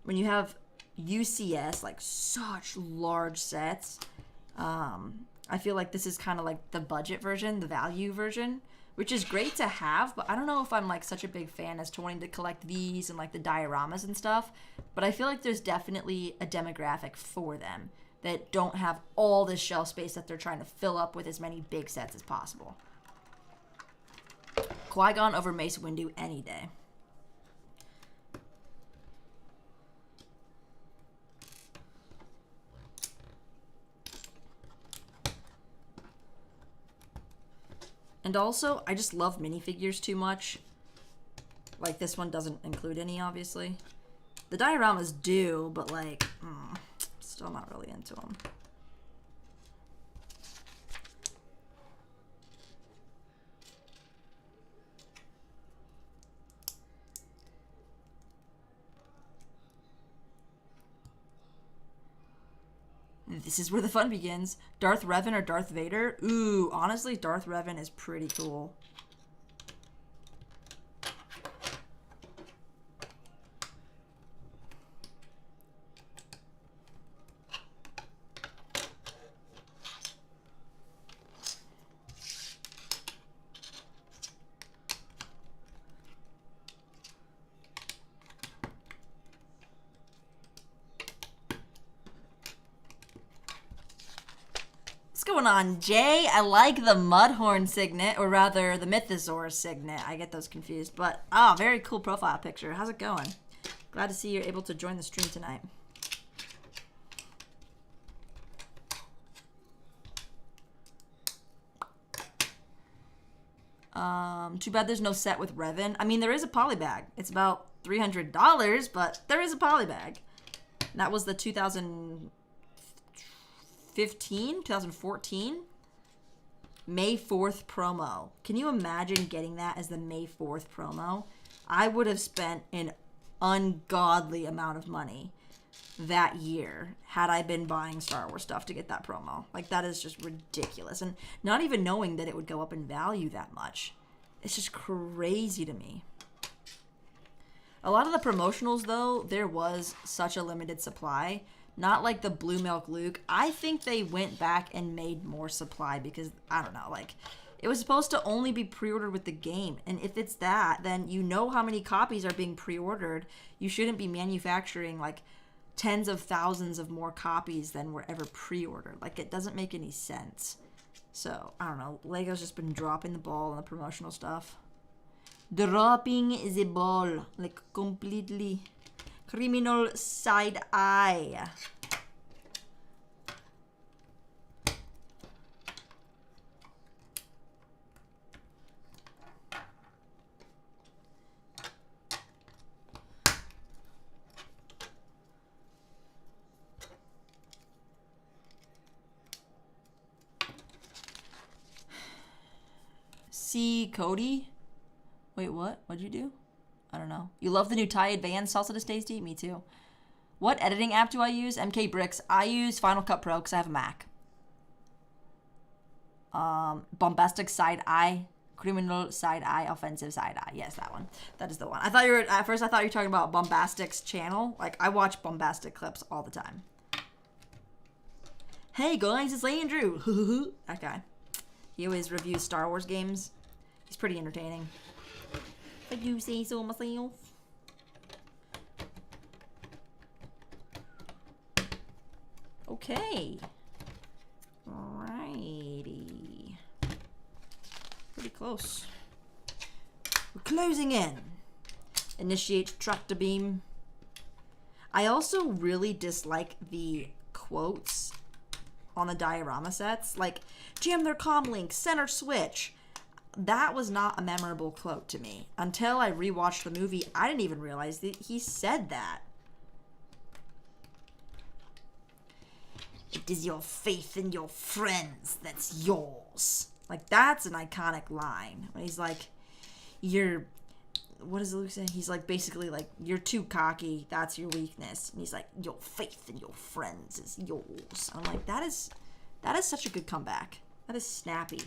when you have UCS, like, such large sets, I feel like this is kind of like the budget version, the value version, which is great to have, but I don't know if I'm, like, such a big fan as to wanting to collect these and, like, the dioramas and stuff. But I feel like there's definitely a demographic for them that don't have all this shelf space that they're trying to fill up with as many big sets as possible. Qui-Gon over Mace Windu any day. And also, I just love minifigures too much. Like, this one doesn't include any, obviously. The dioramas do, but, like, still not really into them. This is where the fun begins. Darth Revan or Darth Vader? Ooh, honestly, Darth Revan is pretty cool. going on, Jay? I like the Mudhorn signet, or rather the Mythosaur signet. I get those confused. But, very cool profile picture. How's it going? Glad to see you're able to join the stream tonight. Too bad there's no set with Revan. I mean, there is a polybag. It's about $300, but there is a polybag. That was the 2014 May 4th promo. Can you imagine getting that as the May 4th promo? I would have spent an ungodly amount of money that year had I been buying Star Wars stuff to get that promo. Like, that is just ridiculous. And not even knowing that it would go up in value that much. It's just crazy to me. A lot of the promotionals, though, there was such a limited supply. Not like the Blue Milk Luke. I think they went back and made more supply because, I don't know, like, it was supposed to only be pre-ordered with the game. And if it's that, then you know how many copies are being pre-ordered. You shouldn't be manufacturing, like, tens of thousands of more copies than were ever pre-ordered. Like, it doesn't make any sense. So, I don't know. Lego's just been dropping the ball on the promotional stuff. Dropping the ball. Like, completely. Criminal side eye. See Cody? Wait, what? What'd you do? I don't know. You love the new Thai Advanced Salsa de Tasty? Me too. What editing app do I use? MK Bricks. I use Final Cut Pro because I have a Mac. Bombastic Side Eye. Criminal Side Eye. Offensive Side Eye. Yes, that one. That is the one. At first I thought you were talking about Bombastic's channel. Like, I watch Bombastic clips all the time. Hey guys, it's Andrew. That guy. He always reviews Star Wars games. He's pretty entertaining. I do say so myself. Okay. Alrighty. Pretty close. We're closing in. Initiate tractor beam. I also really dislike the quotes on the diorama sets. Like, jam their comm link, center switch. That was not a memorable quote to me. Until I rewatched the movie, I didn't even realize that he said that. It is your faith in your friends that's yours. Like, that's an iconic line. When he's like, what does Luke say? He's like, basically like, you're too cocky, that's your weakness. And he's like, your faith in your friends is yours. I'm like, that is such a good comeback. That is snappy.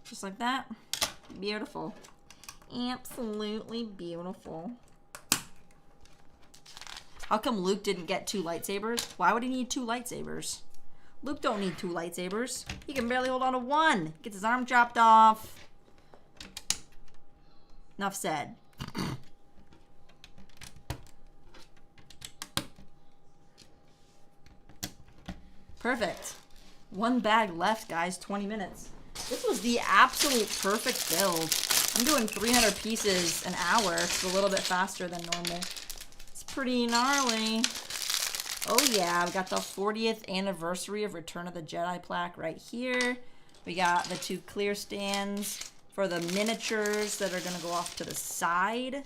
Just like that. Beautiful. Absolutely beautiful. How come Luke didn't get 2 lightsabers? Why would he need 2 lightsabers? Luke don't need 2 lightsabers. He can barely hold on to 1. Gets his arm chopped off. Enough said. Perfect. 1 bag left, guys. 20 minutes. This was the absolute perfect build. I'm doing 300 pieces an hour. It's a little bit faster than normal. It's pretty gnarly. Oh yeah, we got the 40th anniversary of Return of the Jedi plaque right here. We got the 2 clear stands for the miniatures that are gonna go off to the side.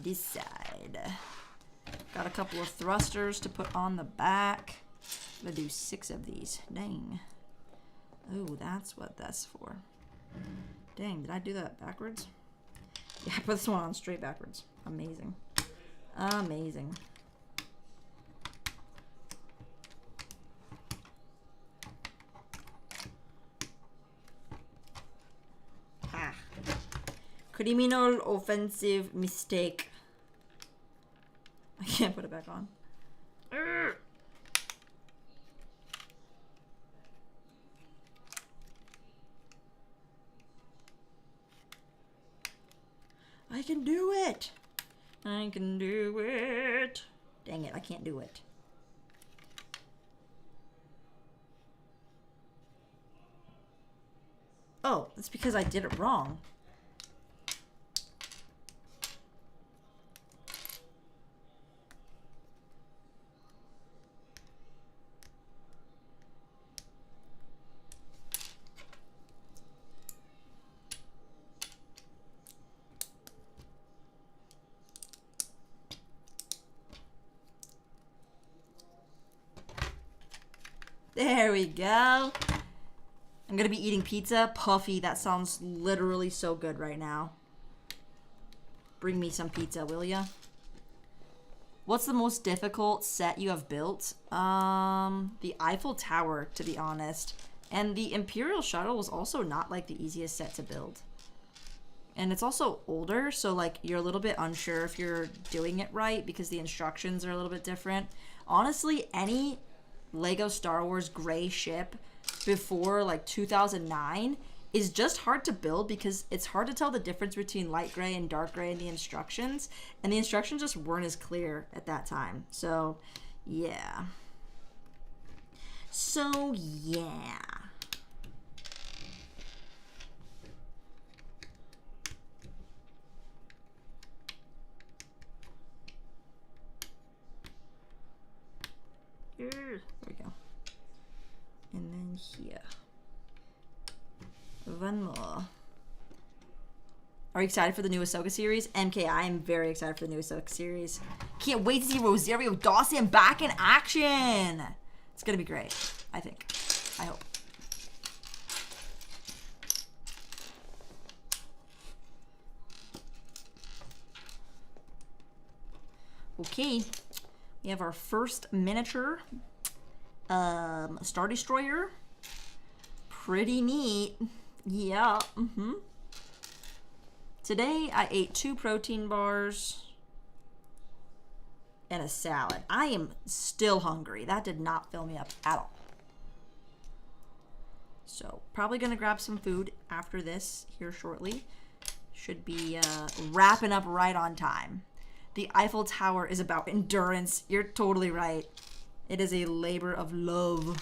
This side. Got a couple of thrusters to put on the back. I'm gonna do 6 of these. Dang. Oh, that's what that's for. Dang, did I do that backwards? Yeah, I put this one on straight backwards. Amazing. Amazing. Ha. Criminal offensive mistake. I can't put it back on. I can do it. I can do it. Dang it, I can't do it. Oh, it's because I did it wrong. There we go. I'm gonna be eating pizza. Puffy, that sounds literally so good right now. Bring me some pizza, will ya? What's the most difficult set you have built? The Eiffel Tower, to be honest. And the Imperial Shuttle was also not like the easiest set to build. And it's also older, so like you're a little bit unsure if you're doing it right because the instructions are a little bit different. Honestly, any Lego Star Wars gray ship before like 2009 is just hard to build because it's hard to tell the difference between light gray and dark gray in the instructions, and the instructions just weren't as clear at that time. So yeah. There we go. And then here. One more. Are you excited for the new Ahsoka series? MK, I am very excited for the new Ahsoka series. Can't wait to see Rosario Dawson back in action. It's gonna be great, I think. I hope. Okay. We have our first miniature Star Destroyer. Pretty neat. Yeah. Today I ate 2 protein bars and a salad. I am still hungry. That did not fill me up at all. So probably gonna grab some food after this here shortly. Should be wrapping up right on time. The Eiffel Tower is about endurance. You're totally right. It is a labor of love.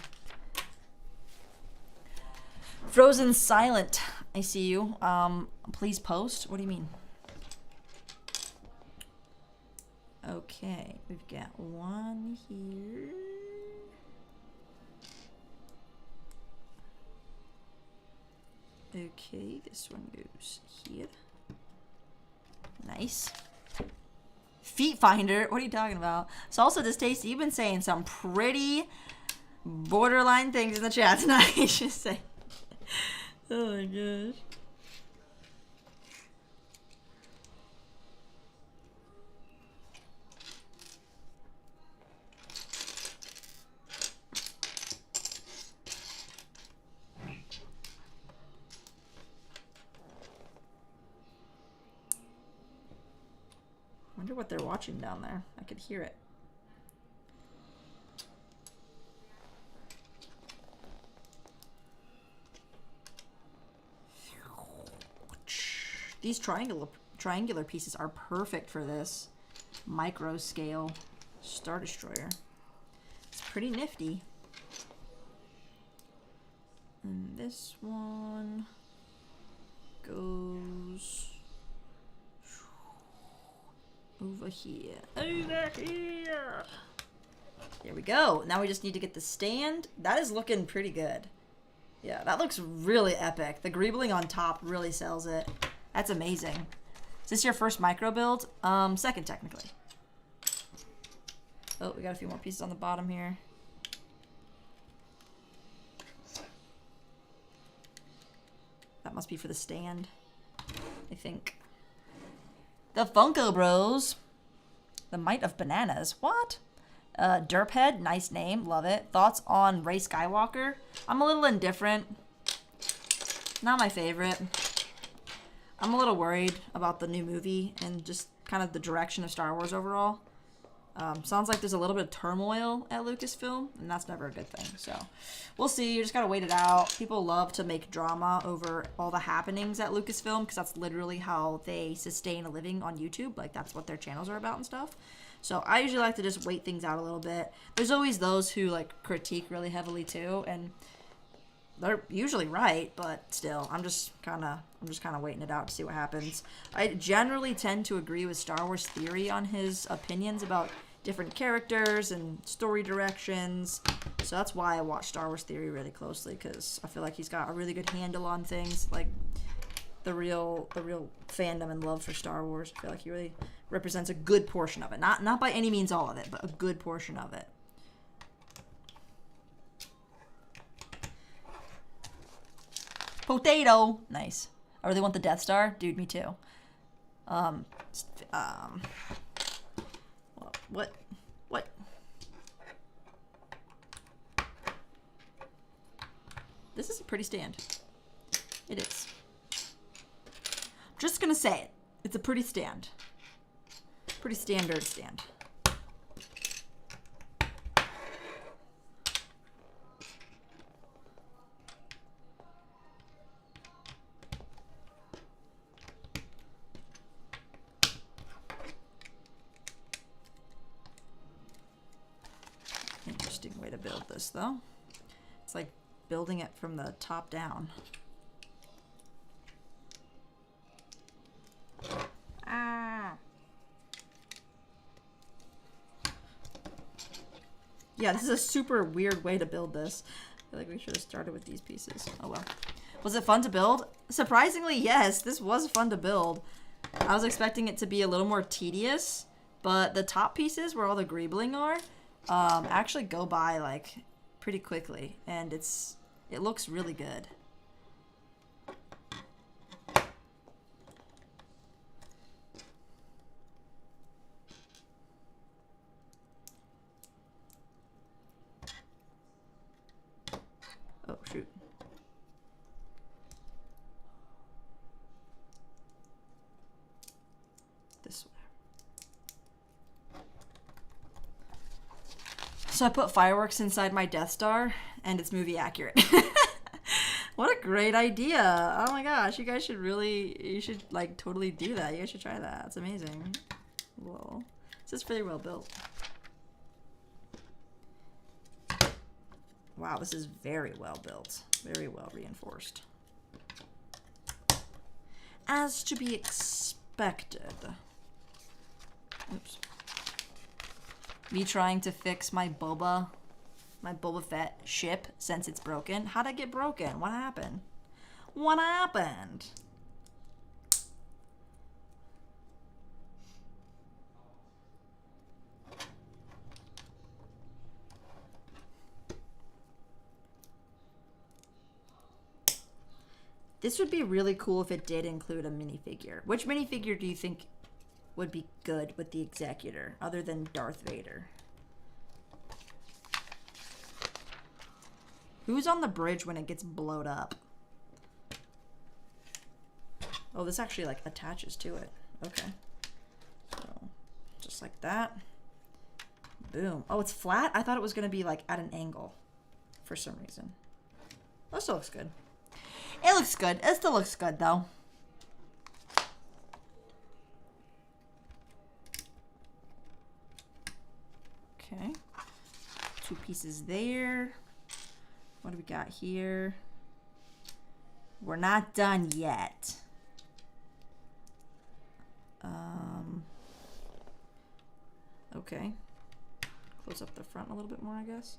Frozen Silent, I see you. Please post. What do you mean? Okay, we've got one here. Okay, this one goes here. Nice. Feet Finder? What are you talking about? Salsa This Tasty, you've been saying some pretty borderline things in the chat tonight. Just say. Oh my gosh. Wonder what they're watching down there. I could hear it. These triangular pieces are perfect for this micro scale Star Destroyer. It's pretty nifty. And this one goes over here. Over here. There we go. Now we just need to get the stand. That is looking pretty good. Yeah, that looks really epic. The greebling on top really sells it. That's amazing. Is this your first micro build? Second, technically. Oh, we got a few more pieces on the bottom here. That must be for the stand, I think. The Funko Bros. The Might of Bananas. What? Derphead, nice name, love it. Thoughts on Rey Skywalker? I'm a little indifferent. Not my favorite. I'm a little worried about the new movie and just kind of the direction of Star Wars overall. Sounds like there's a little bit of turmoil at Lucasfilm, and that's never a good thing. So we'll see. You just gotta wait it out. People love to make drama over all the happenings at Lucasfilm because that's literally how they sustain a living on YouTube. Like, that's what their channels are about and stuff. So I usually like to just wait things out a little bit. There's always those who like critique really heavily too, and they're usually right, but still, I'm just kind of waiting it out to see what happens. I generally tend to agree with Star Wars Theory on his opinions about different characters and story directions. So that's why I watch Star Wars Theory really closely, because I feel like he's got a really good handle on things, like the real fandom and love for Star Wars. I feel like he really represents a good portion of it. Not by any means all of it, but a good portion of it. Potato! Nice. I really want the Death Star. Dude, me too. What? This is a pretty stand. It is. I'm just gonna say it. It's a pretty stand. Pretty standard stand. Interesting way to build this, though. It's like building it from the top down. Ah. Yeah, this is a super weird way to build this. I feel like we should have started with these pieces. Oh well. Was it fun to build? Surprisingly, yes. This was fun to build. I was expecting it to be a little more tedious, but the top pieces, where all the greebling are, actually go by like pretty quickly, and it looks really good. Oh shoot. This way. So I put fireworks inside my Death Star, and it's movie accurate. What a great idea. Oh my gosh, you should like totally do that. You guys should try that. It's amazing. Whoa. This is pretty well built. Wow, this is very well built. Very well reinforced. As to be expected. Oops. Me trying to fix my Boba Fett ship since it's broken. How'd it get broken? What happened? What happened? This would be really cool if it did include a minifigure. Which minifigure do you think would be good with the Executor, other than Darth Vader? Who's on the bridge when it gets blowed up? Oh, this actually like attaches to it. Okay. So, just like that. Boom. Oh, it's flat? I thought it was going to be like at an angle for some reason. That still looks good. It looks good. It still looks good though. Okay. 2 pieces there. What do we got here? We're not done yet. Okay. Close up the front a little bit more, I guess.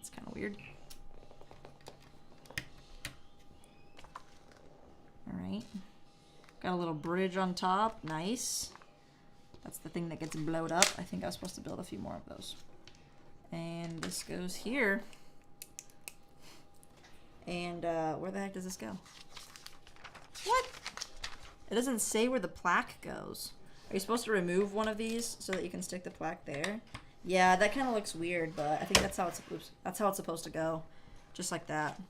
It's kind of weird. Alright. Got a little bridge on top. Nice. That's the thing that gets blowed up. I think I was supposed to build a few more of those. And this goes here. And where the heck does this go? What? It doesn't say where the plaque goes. Are you supposed to remove one of these so that you can stick the plaque there? Yeah, that kind of looks weird, but I think that's how it's supposed to go. Just like that.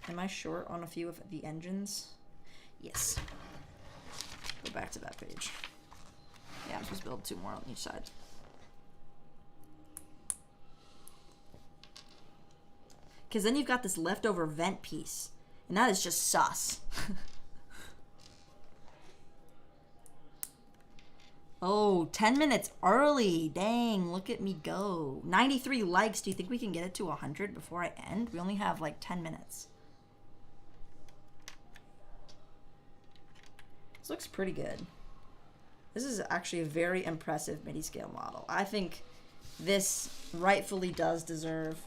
Am I short on a few of the engines? Yes. Go back to that page. Yeah, I'm supposed to build 2 more on each side. because then you've got this leftover vent piece, and that is just sus. Oh, 10 minutes early. Dang, look at me go. 93 likes. Do you think we can get it to 100 before I end? We only have like 10 minutes. This looks pretty good. This is actually a very impressive midi-scale model. I think this rightfully does deserve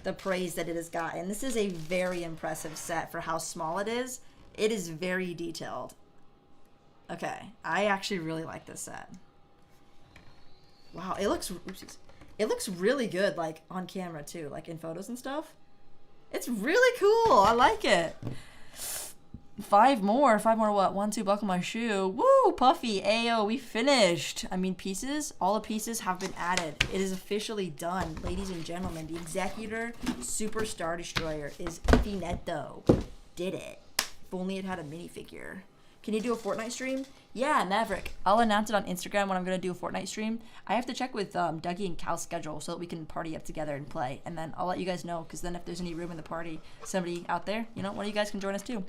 the praise that it has gotten. This is a very impressive set for how small it is. It is very detailed. Okay, I actually really like this set. Wow, it looks, oopsies. It looks really good, like, on camera, too, like, in photos and stuff. It's really cool. I like it. Five more what? 1, 2, buckle my shoe. Woo, Puffy, Ayo, we finished. I mean, pieces, all the pieces have been added. It is officially done. Ladies and gentlemen, the Executor Super Star Destroyer is finito. Did it. If only it had a minifigure. Can you do a Fortnite stream? Yeah, Maverick. I'll announce it on Instagram when I'm going to do a Fortnite stream. I have to check with Dougie and Cal's schedule so that we can party up together and play. And then I'll let you guys know, because then if there's any room in the party, somebody out there, you know, one of you guys can join us too.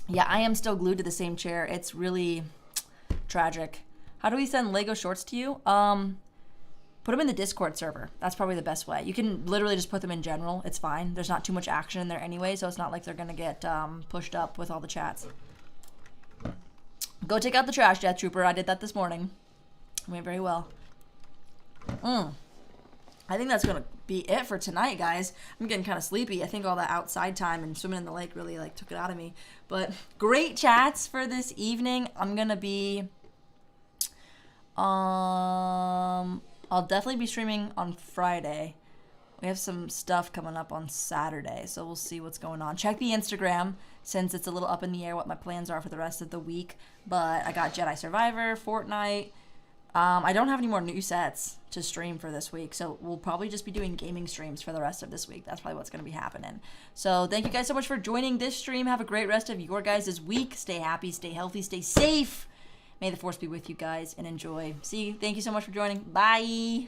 Yeah, I am still glued to the same chair. It's really tragic. How do we send Lego shorts to you? Put them in the Discord server. That's probably the best way. You can literally just put them in general. It's fine. There's not too much action in there anyway, so it's not like they're going to get pushed up with all the chats. Go take out the trash, Death Trooper. I did that this morning. Went very well. I think that's going to be it for tonight, guys. I'm getting kind of sleepy. I think all that outside time and swimming in the lake really like took it out of me. But great chats for this evening. I'm going to be... I'll definitely be streaming on Friday. We have some stuff coming up on Saturday, so we'll see what's going on. Check the Instagram, since it's a little up in the air what my plans are for the rest of the week. But I got Jedi Survivor, Fortnite. I don't have any more new sets to stream for this week, so we'll probably just be doing gaming streams for the rest of this week. That's probably what's going to be happening. So thank you guys so much for joining this stream. Have a great rest of your guys' week. Stay happy, stay healthy, stay safe. May the force be with you guys, and enjoy. See you. Thank you so much for joining. Bye.